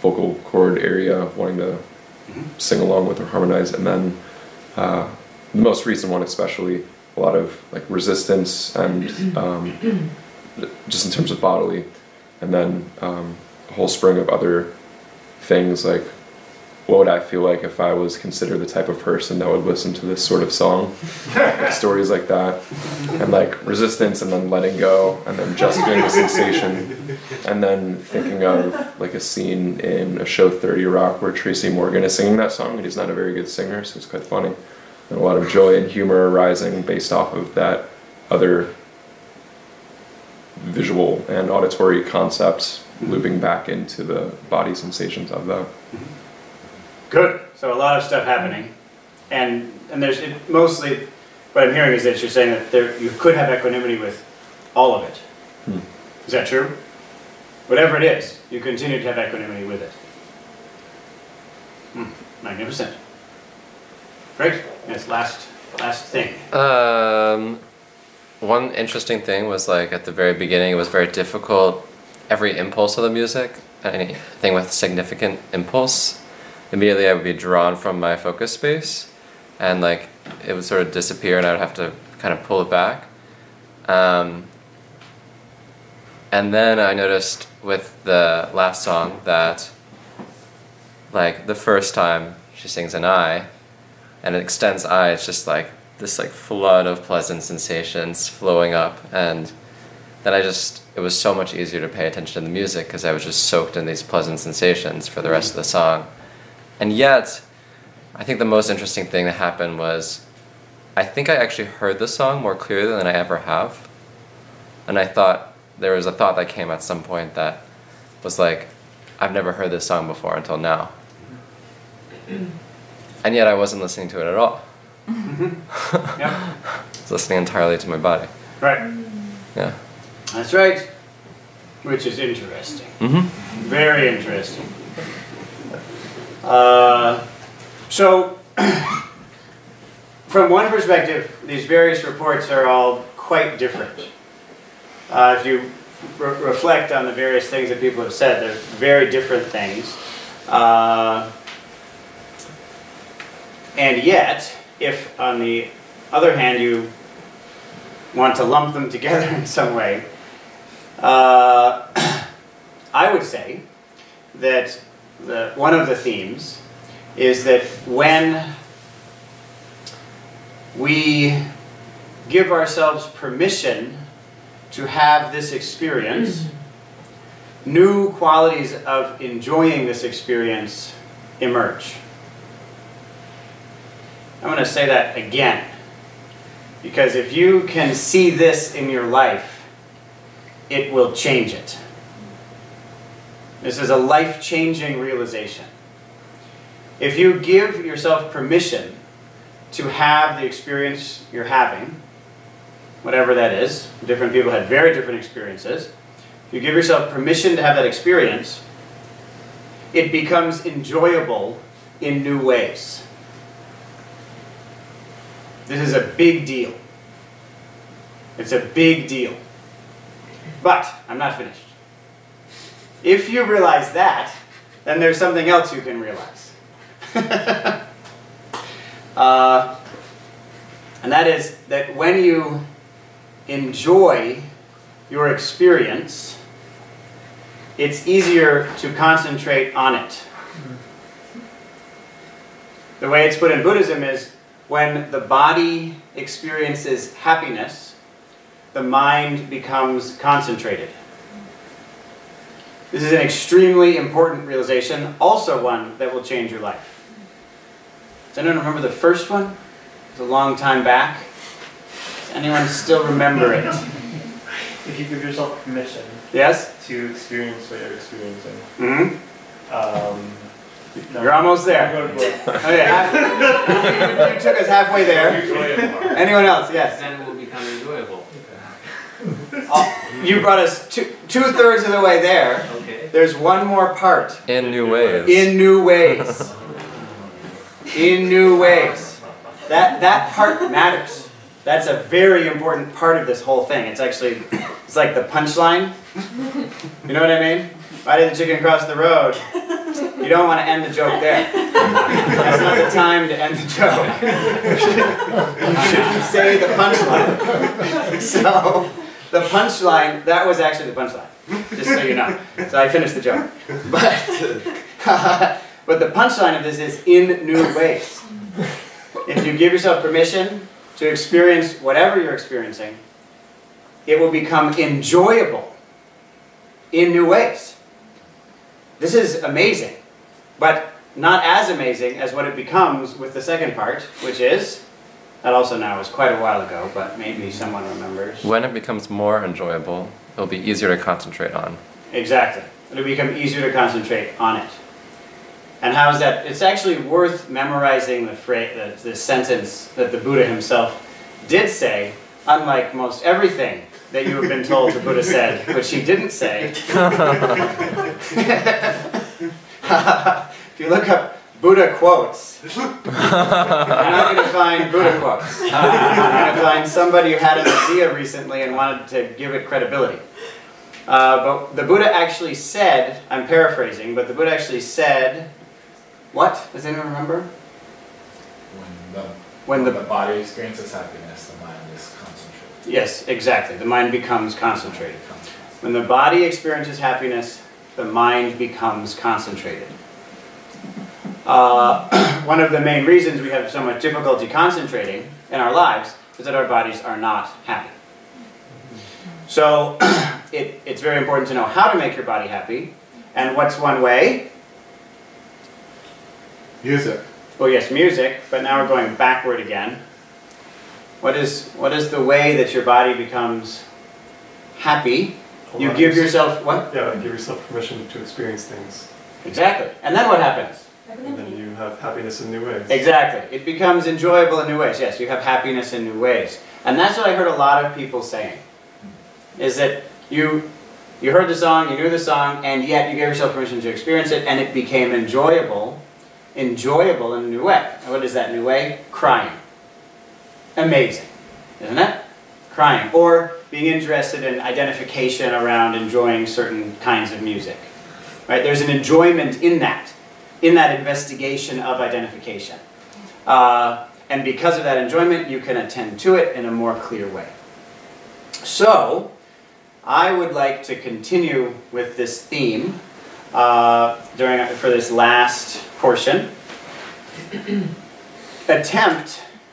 vocal cord area of wanting to sing along with or harmonize, and then the most recent one especially, a lot of like resistance and just in terms of bodily, and then a whole spring of other things like what would I feel like if I was considered the type of person that would listen to this sort of song, like stories like that, and like resistance and then letting go and then just feeling the sensation, and then thinking of like a scene in a show 30 Rock where Tracy Morgan is singing that song and he's not a very good singer, so it's quite funny, and a lot of joy and humor arising based off of that other visual and auditory concepts looping back into the body sensations of that. Good. So a lot of stuff happening, and there's mostly what I'm hearing is that you're saying that you could have equanimity with all of it. Is that true? Whatever it is, you continue to have equanimity with it. Magnificent. Great. Yes. Last thing. One interesting thing was like at the very beginning, it was very difficult. Every impulse of the music, anything with significant impulse, immediately I would be drawn from my focus space, and like it would sort of disappear, and I would have to kind of pull it back. And then I noticed with the last song that, like the first time she sings an I, and it extends I, it's just like this like flood of pleasant sensations flowing up, and then it was so much easier to pay attention to the music because I was just soaked in these pleasant sensations for the rest of the song. And yet, I think the most interesting thing that happened was, I think I actually heard the song more clearly than I ever have. And I thought, there was a thought that came at some point that was like, I've never heard this song before until now. And yet I wasn't listening to it at all. I was listening entirely to my body. Right. Yeah. That's right. Which is interesting. Very interesting. So, from one perspective, these various reports are all quite different. If you reflect on the various things that people have said, they're very different things. And yet, if on the other hand you want to lump them together in some way, I would say that one of the themes is that when we give ourselves permission to have this experience, new qualities of enjoying this experience emerge. I'm going to say that again, because if you can see this in your life, it will change it. This is a life-changing realization. If you give yourself permission to have the experience you're having, whatever that is, different people had very different experiences. If you give yourself permission to have that experience, it becomes enjoyable in new ways. This is a big deal. It's a big deal. But I'm not finished. If you realize that, then there's something else you can realize. And that is that when you enjoy your experience, it's easier to concentrate on it. The way it's put in Buddhism is when the body experiences happiness, the mind becomes concentrated. This is an extremely important realization, also one that will change your life. Does anyone remember the first one? It was a long time back. Does anyone still remember it? If you give yourself permission, yes, to experience what you're experiencing. Mm-hmm. No. You're almost there. Okay, you took us halfway there. Anyone else? Yes. Then it will become enjoyable. You brought us two-thirds of the way there. Okay. There's one more part. In new ways. In new ways. In new ways. That part matters. That's a very important part of this whole thing. It's actually, it's like the punchline. You know what I mean? Why did the chicken cross the road? You don't want to end the joke there. That's not the time to end the joke. You should say the punchline. So, the punchline, that was actually the punchline. Just so you know. So I finished the joke. But the punchline of this is in new ways. If you give yourself permission to experience whatever you're experiencing, it will become enjoyable in new ways. This is amazing, but not as amazing as what it becomes with the second part, which is, that also now is quite a while ago, but maybe someone remembers. When it becomes more enjoyable, it'll be easier to concentrate on. Exactly. It'll become easier to concentrate on it. And how is that? It's actually worth memorizing the sentence that the Buddha himself did say, unlike most everything that you have been told the Buddha said, which he didn't say. If you look up Buddha quotes, you're not going to find Buddha quotes. You're going to find somebody who had an idea recently and wanted to give it credibility. But the Buddha actually said, I'm paraphrasing, but the Buddha actually said, what? Does anyone remember? When the body experiences happiness, the mind is concentrated. Yes, exactly. The mind becomes concentrated. When the body experiences happiness, the mind becomes concentrated. One of the main reasons we have so much difficulty concentrating in our lives is that our bodies are not happy. So it's very important to know how to make your body happy. And what's one way? Music. Well, yes, music, but now we're going backward again. What is the way that your body becomes happy? You give yourself, what? Yeah, give yourself permission to experience things. Exactly. And then what happens? And then you have happiness in new ways. Exactly. It becomes enjoyable in new ways. Yes, you have happiness in new ways. And that's what I heard a lot of people saying. Is that you heard the song, you knew the song, and yet you gave yourself permission to experience it, and it became enjoyable in a new way. And what is that new way? Crying. Amazing. Isn't it? Crying. Or being interested in identification around enjoying certain kinds of music. Right? There's an enjoyment in that investigation of identification. And because of that enjoyment, you can attend to it in a more clear way. So, I would like to continue with this theme for this last portion.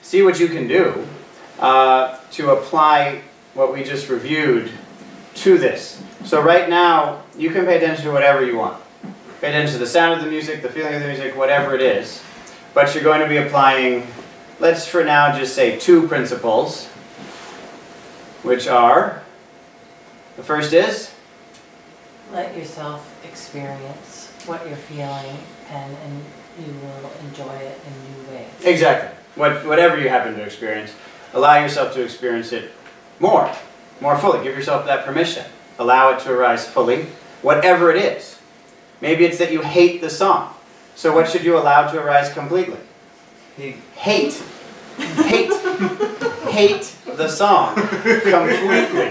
See what you can do to apply what we just reviewed to this. So right now, you can pay attention to whatever you want. Pay attention to the sound of the music, the feeling of the music, whatever it is. But you're going to be applying, let's for now just say 2 principles, which are, the first is? Let yourself experience what you're feeling and you will enjoy it in new ways. Exactly. Whatever you happen to experience, allow yourself to experience it more fully. Give yourself that permission. Allow it to arise fully, whatever it is. Maybe it's that you hate the song. So what should you allow to arise completely? Hate the song completely.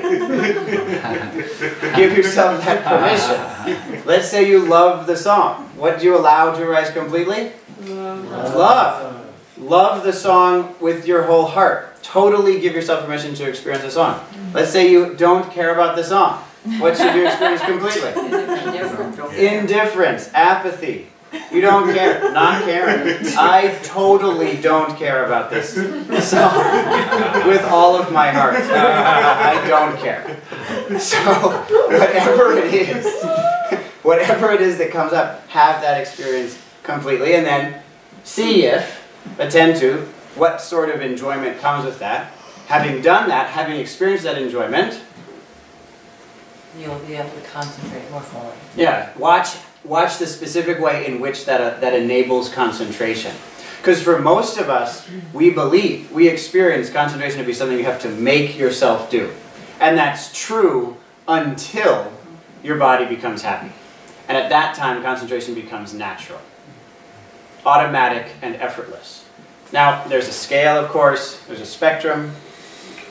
Give yourself that permission. Let's say you love the song. What do you allow to arise completely? Love. love the song with your whole heart. Totally give yourself permission to experience the song. Let's say you don't care about the song. What should you experience completely? Indifference, apathy. You don't care, not caring. I totally don't care about this song with all of my heart. I don't care. So whatever it is that comes up, have that experience completely, and then see if, attend to, what sort of enjoyment comes with that. Having done that, having experienced that enjoyment, you'll be able to concentrate more fully. yeah, watch the specific way in which that enables concentration. Because for most of us, we experience concentration to be something you have to make yourself do. And that's true until your body becomes happy. And at that time, concentration becomes natural, automatic, and effortless. Now, there's a scale, of course, there's a spectrum,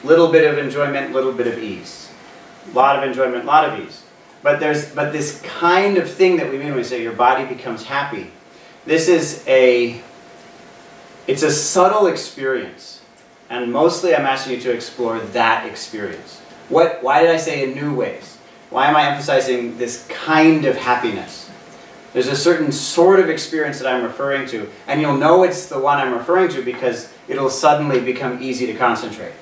little bit of enjoyment, little bit of ease. A lot of enjoyment, a lot of ease. But this kind of thing that we mean when we say your body becomes happy, this is it's a subtle experience. And mostly I'm asking you to explore that experience. Why did I say in new ways? Why am I emphasizing this kind of happiness? There's a certain sort of experience that I'm referring to, and you'll know it's the one I'm referring to because it'll suddenly become easy to concentrate.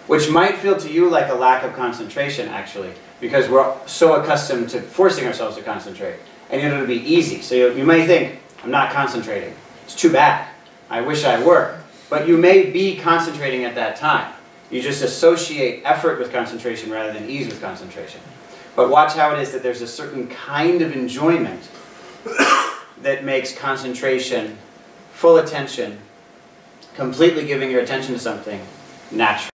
Which might feel to you like a lack of concentration, actually, because we're so accustomed to forcing ourselves to concentrate. And it'll be easy. So you may think, I'm not concentrating. It's too bad. I wish I were. But you may be concentrating at that time. You just associate effort with concentration rather than ease with concentration. But watch how it is that there's a certain kind of enjoyment that makes concentration, full attention, completely giving your attention to something, natural.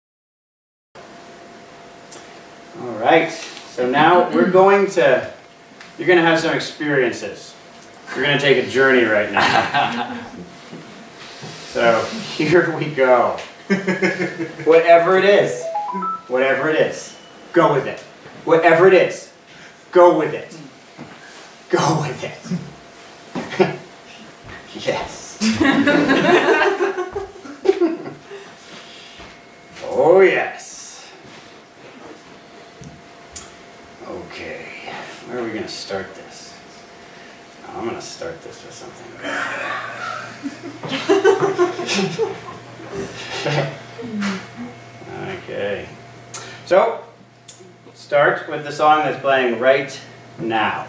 All right, so now you're going to have some experiences. You're going to take a journey right now. So here we go. Whatever it is, go with it. Whatever it is, go with it. Go with it. Yes. Oh, yes. Okay. Where are we going to start this? Oh, I'm going to start this with something. Okay. So, start with the song that's playing right now.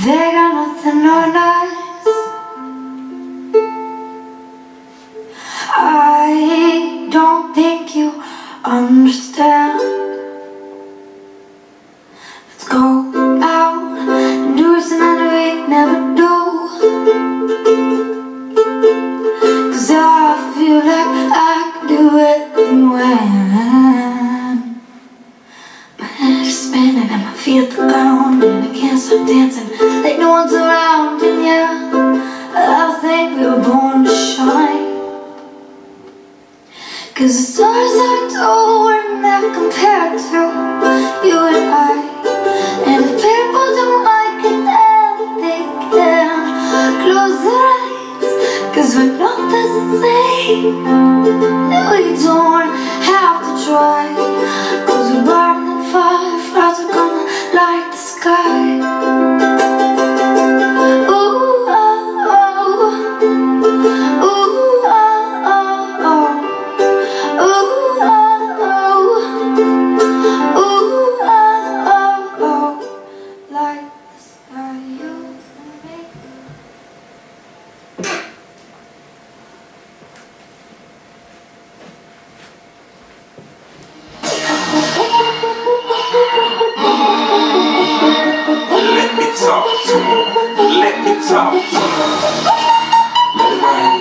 They got nothing on us, head is spinning and my feet at the ground, and I can't stop dancing like no one's around. And yeah, I think we were born to shine, 'cause the stars are dull and they're compared to you and I. And if people don't like it, then they can close their eyes, 'cause we're not the same. We don't have to try, 'cause we're brighter than fireflies are gonna light the sky. Ooh, oh, oh. Ooh, oh, oh, oh. Ooh, oh, oh. Ooh, oh, oh, oh. Light the sky, you and me. Let me talk to him. Let me talk to him. Let it rain.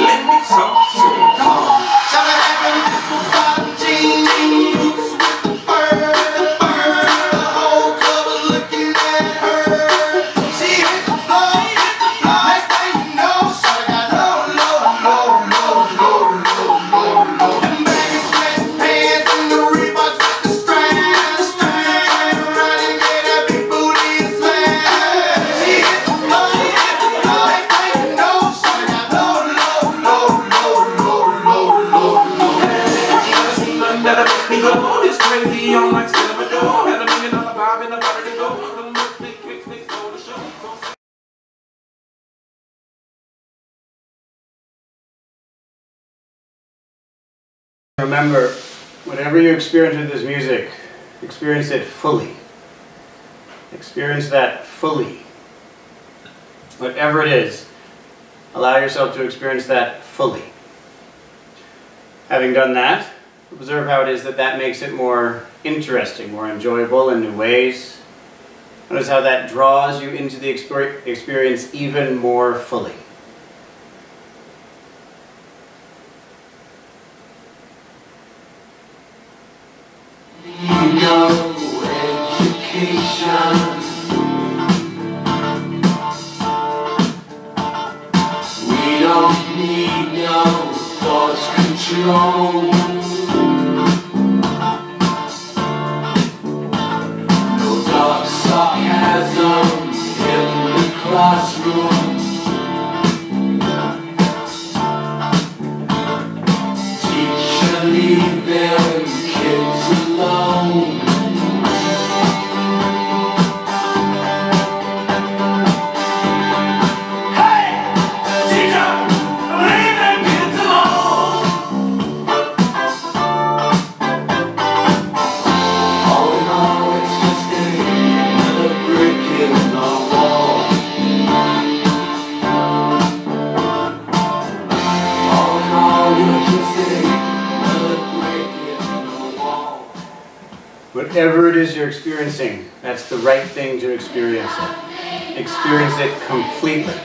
Let me talk to him. Come on. Jeans with the fur, the whole club was looking at her. She hit the floor, next thing you know, shawty got low. Them baggy sweatpants and the Reeboks with the straps. Turn around and get that big booty and slam. She hit the floor, next thing you know, shawty got low. That'll make me go, this crazy on like Cello. Had $1 million vibe in the body to go. Remember, whatever you experience with this music, experience it fully. Experience that fully. Whatever it is, allow yourself to experience that fully. Having done that, observe how it is that makes it more interesting, more enjoyable in new ways. Notice how that draws you into the experience even more fully. No education. We don't need no thought control. No dark sarcasm in the classroom. Teacher, leave them kids alone. Hey! Teacher! Leave them kids alone! All in all, it's just another brick in the wall. All in all, you're just another brick in the wall. Whatever it is you're experiencing, that's the right thing to experience it. Experience it completely.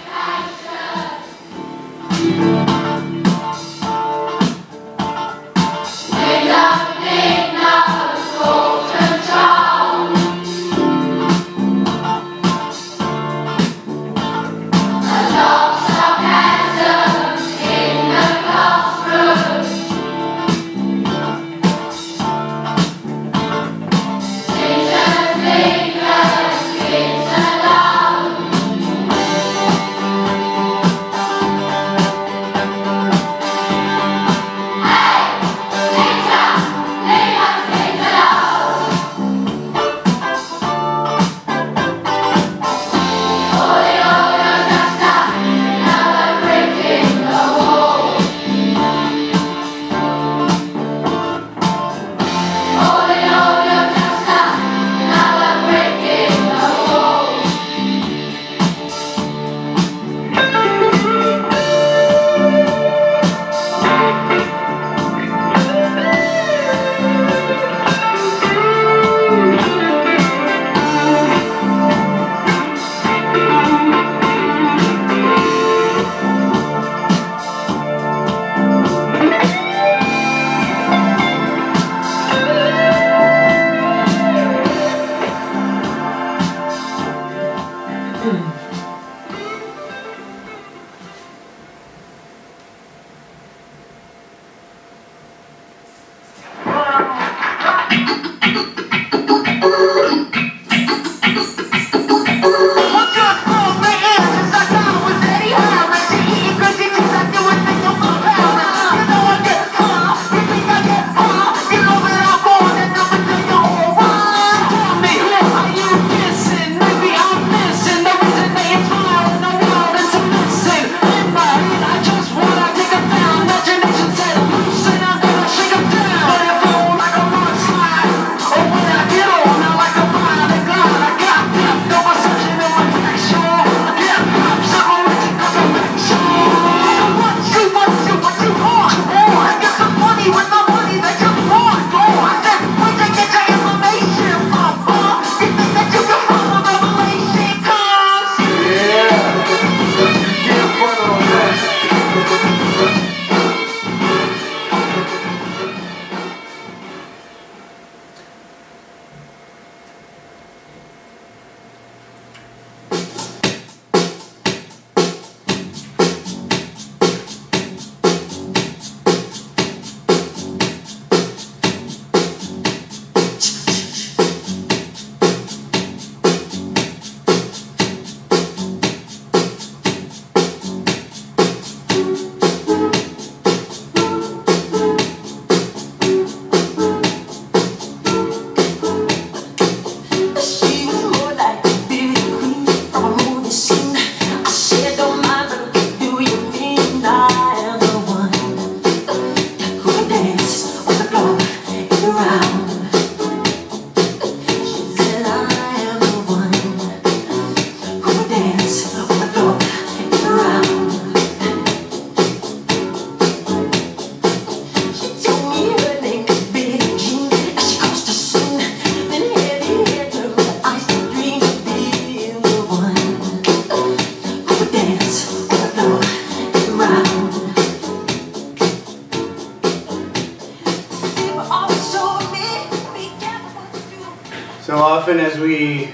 So often as we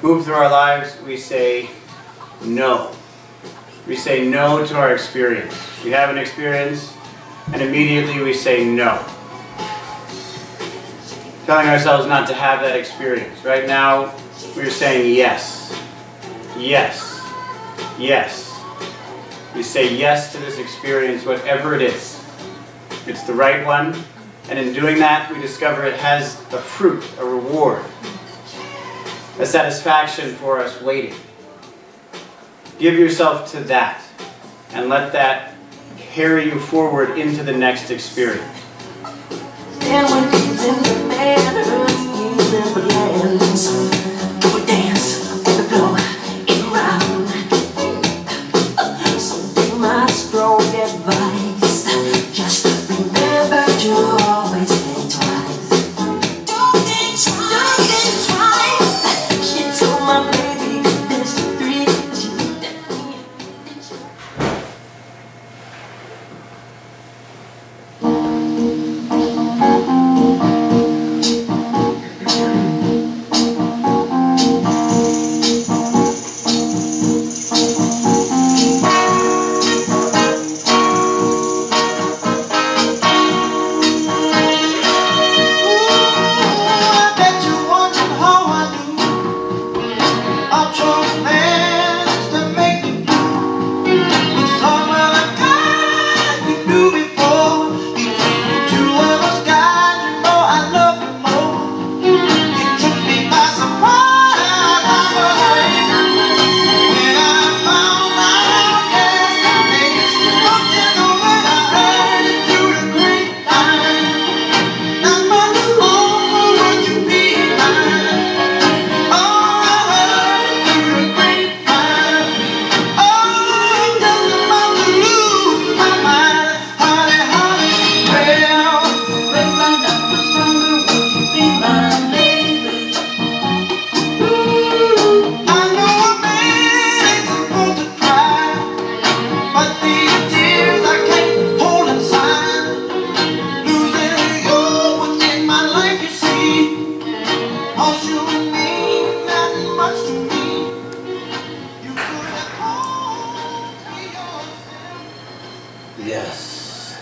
move through our lives, we say no. We say no to our experience. We have an experience, and immediately we say no. Telling ourselves not to have that experience. Right now, we're saying yes. Yes. Yes. We say yes to this experience, whatever it is. It's the right one. And in doing that, we discover it has a fruit, a reward, a satisfaction for us waiting. Give yourself to that, and let that carry you forward into the next experience. And when he's in the bed, he's in the lands. Do a dance on the floor, get around. So take my strong advice. Just remember to always think twice. Don't think twice. She told my baby there's 3. She looked at me. Yes.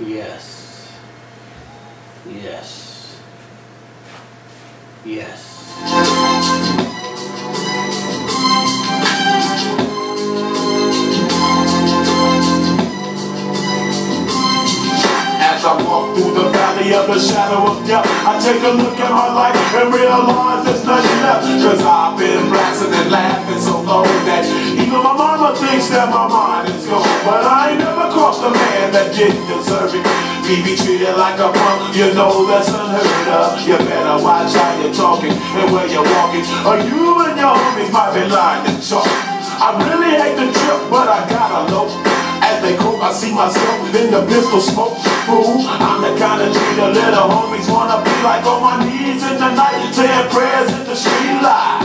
Yes. Yes. Yes. As I walk through the valley of the shadow of death, I take a look at my life and realize there's nothing left. Cause I've been blasting and laughing so long that even my mama thinks that my mind is gone. But I ain't never crossed a man that didn't deserve it. Me be treated like a punk, you know that's unheard of. You better watch how you're talking and where you're walking, or you and your homies might be lying to chalk. I really hate the trip, but I gotta low. As they cope, I see myself in the pistol smoke. Fool, I'm the kind of G the little homies wanna be like, on my knees in the night, saying prayers in the street light.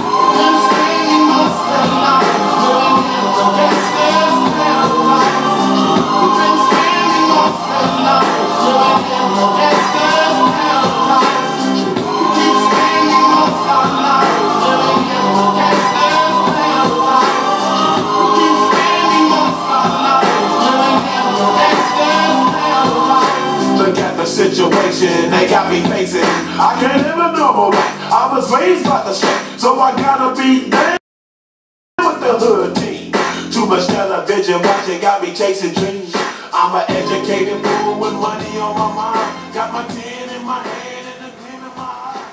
Situation they got me facing, I can't live a normal life. I was raised by the street, so I gotta be down with the hood team. Too much television watching got me chasing dreams. I'm an educated fool with money on my mind. Got my tin in my hand and a gleam in my eye.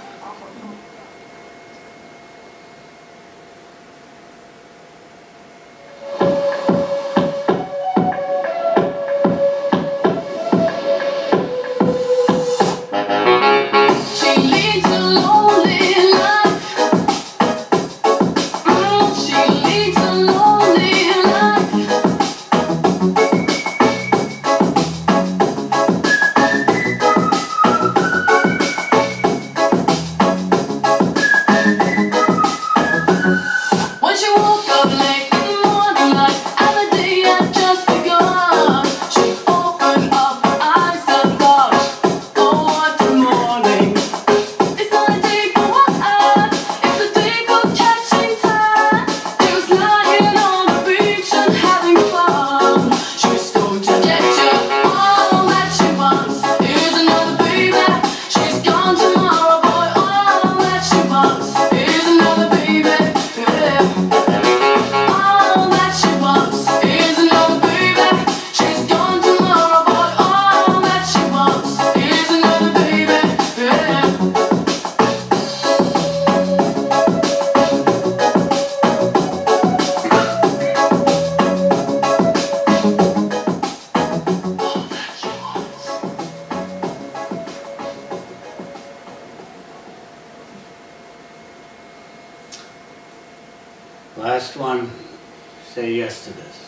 Last one, say yes to this.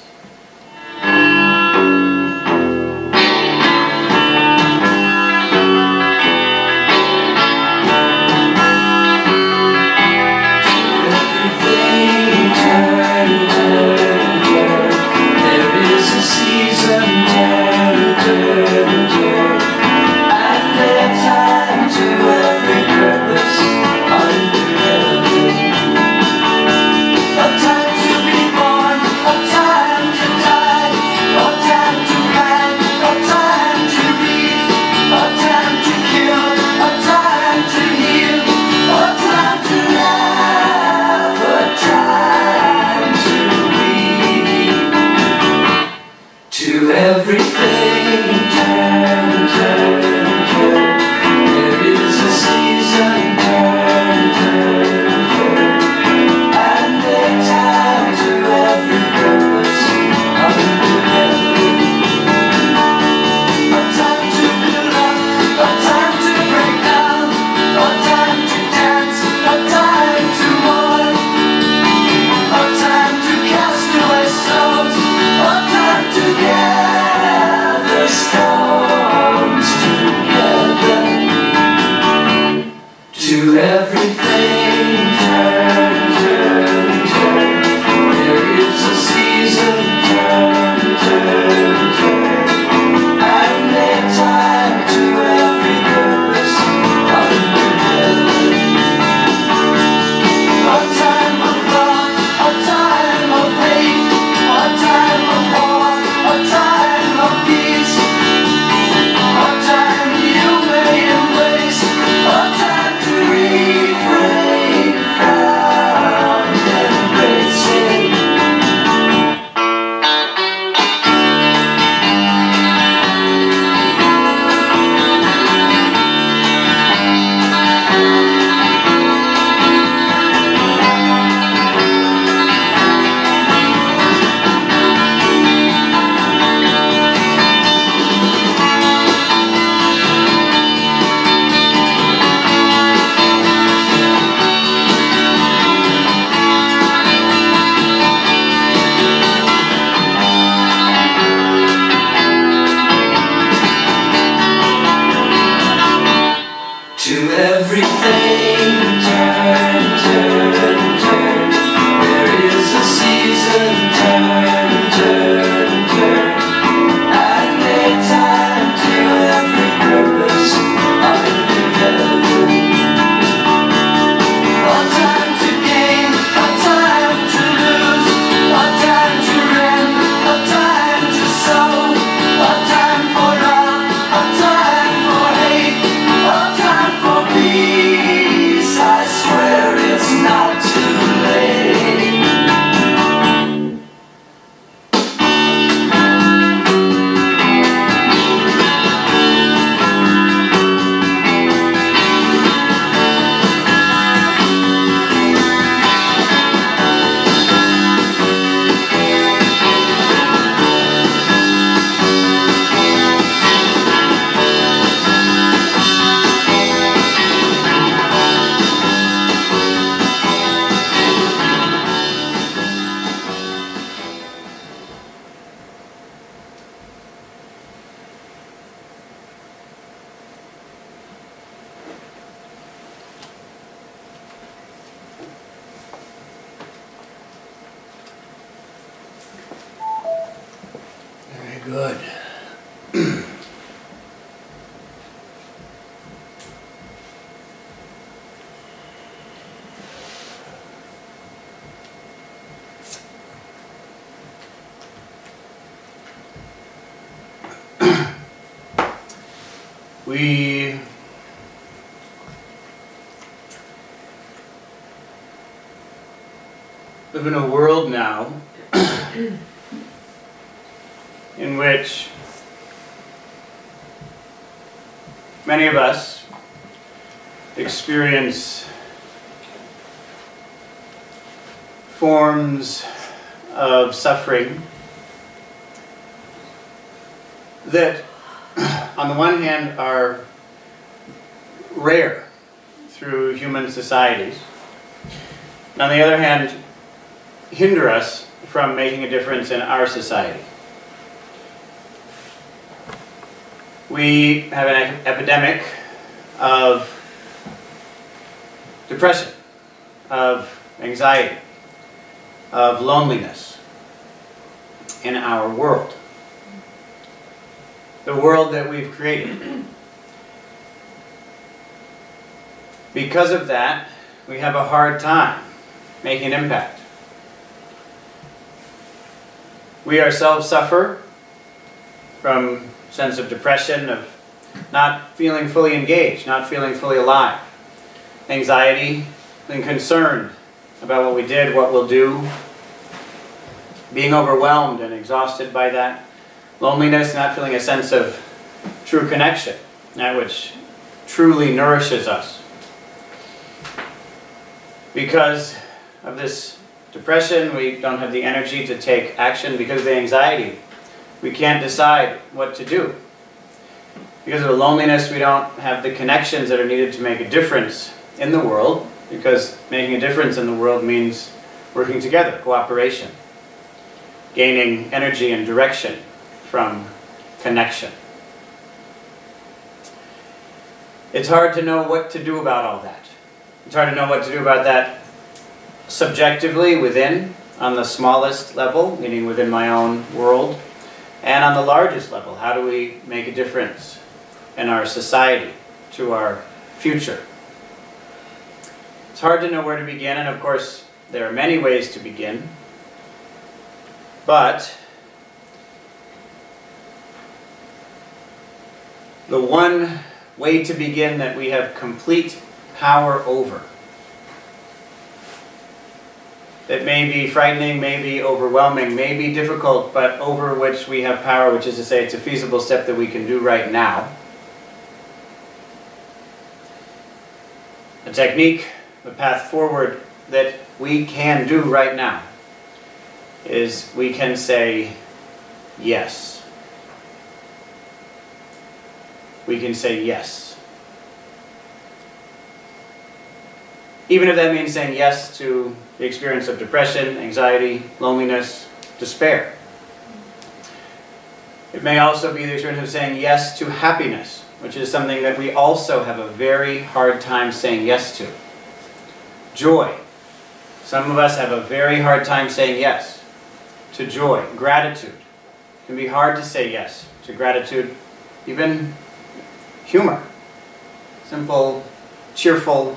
Good. We live in a world now in which many of us experience forms of suffering that, on the one hand, are rare through human societies, and on the other hand, hinder us from making a difference in our society. We have an epidemic of depression, of anxiety, of loneliness in our world. The world that we've created. Because of that, we have a hard time making an impact. We ourselves suffer from a sense of depression, of not feeling fully engaged, not feeling fully alive. Anxiety and concern about what we did, what we'll do. Being overwhelmed and exhausted by that. Loneliness, not feeling a sense of true connection, that which truly nourishes us. Because of this depression, we don't have the energy to take action. Because of the anxiety, we can't decide what to do. Because of the loneliness, we don't have the connections that are needed to make a difference in the world. Because making a difference in the world means working together, cooperation, gaining energy and direction from connection. It's hard to know what to do about all that. It's hard to know what to do about that subjectively within, on the smallest level, meaning within my own world, and on the largest level. How do we make a difference in our society, to our future? It's hard to know where to begin, and of course there are many ways to begin, but the one way to begin that we have complete power over, that may be frightening, may be overwhelming, may be difficult, but over which we have power, which is to say it's a feasible step that we can do right now. A technique, the path forward that we can do right now is we can say yes. We can say yes. Even if that means saying yes to the experience of depression, anxiety, loneliness, despair. It may also be the experience of saying yes to happiness, which is something that we also have a very hard time saying yes to. Joy. Some of us have a very hard time saying yes to joy. Gratitude. It can be hard to say yes to gratitude. Even humor. Simple, cheerful,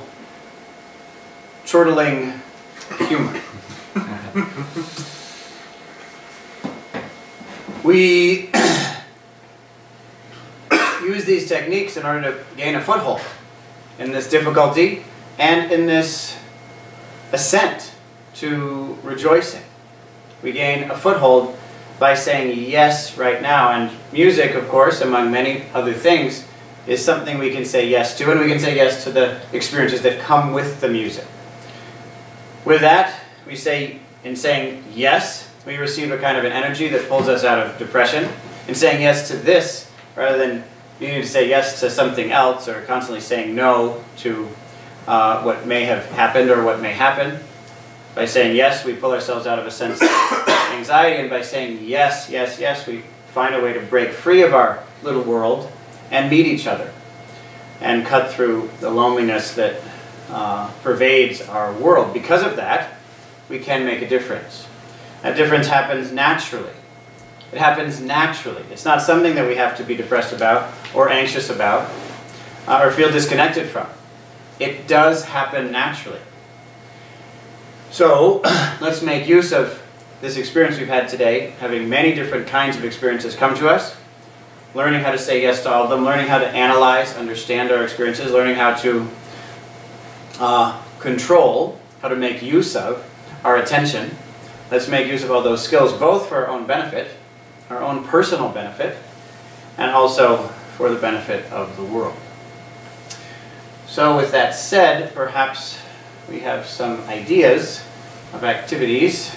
chortling humor. We use these techniques in order to gain a foothold in this difficulty and in this ascent to rejoicing. We gain a foothold by saying yes right now, and music, of course, among many other things, is something we can say yes to, and we can say yes to the experiences that come with the music. With that, we say, in saying yes, we receive a kind of an energy that pulls us out of depression. In saying yes to this, rather than needing to say yes to something else, or constantly saying no to what may have happened or what may happen. By saying yes, we pull ourselves out of a sense of anxiety, and by saying yes, yes, yes, we find a way to break free of our little world and meet each other and cut through the loneliness that pervades our world. Because of that, we can make a difference. That difference happens naturally. It happens naturally. It's not something that we have to be depressed about or anxious about or feel disconnected from. It does happen naturally. So let's make use of this experience we've had today, having many different kinds of experiences come to us, learning how to say yes to all of them, learning how to analyze, understand our experiences, learning how to control, how to make use of our attention. Let's make use of all those skills, both for our own benefit, our own personal benefit, and also for the benefit of the world. So with that said, perhaps we have some ideas of activities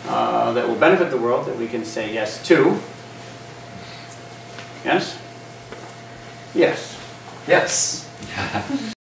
that will benefit the world that we can say yes to. Yes? Yes. Yes.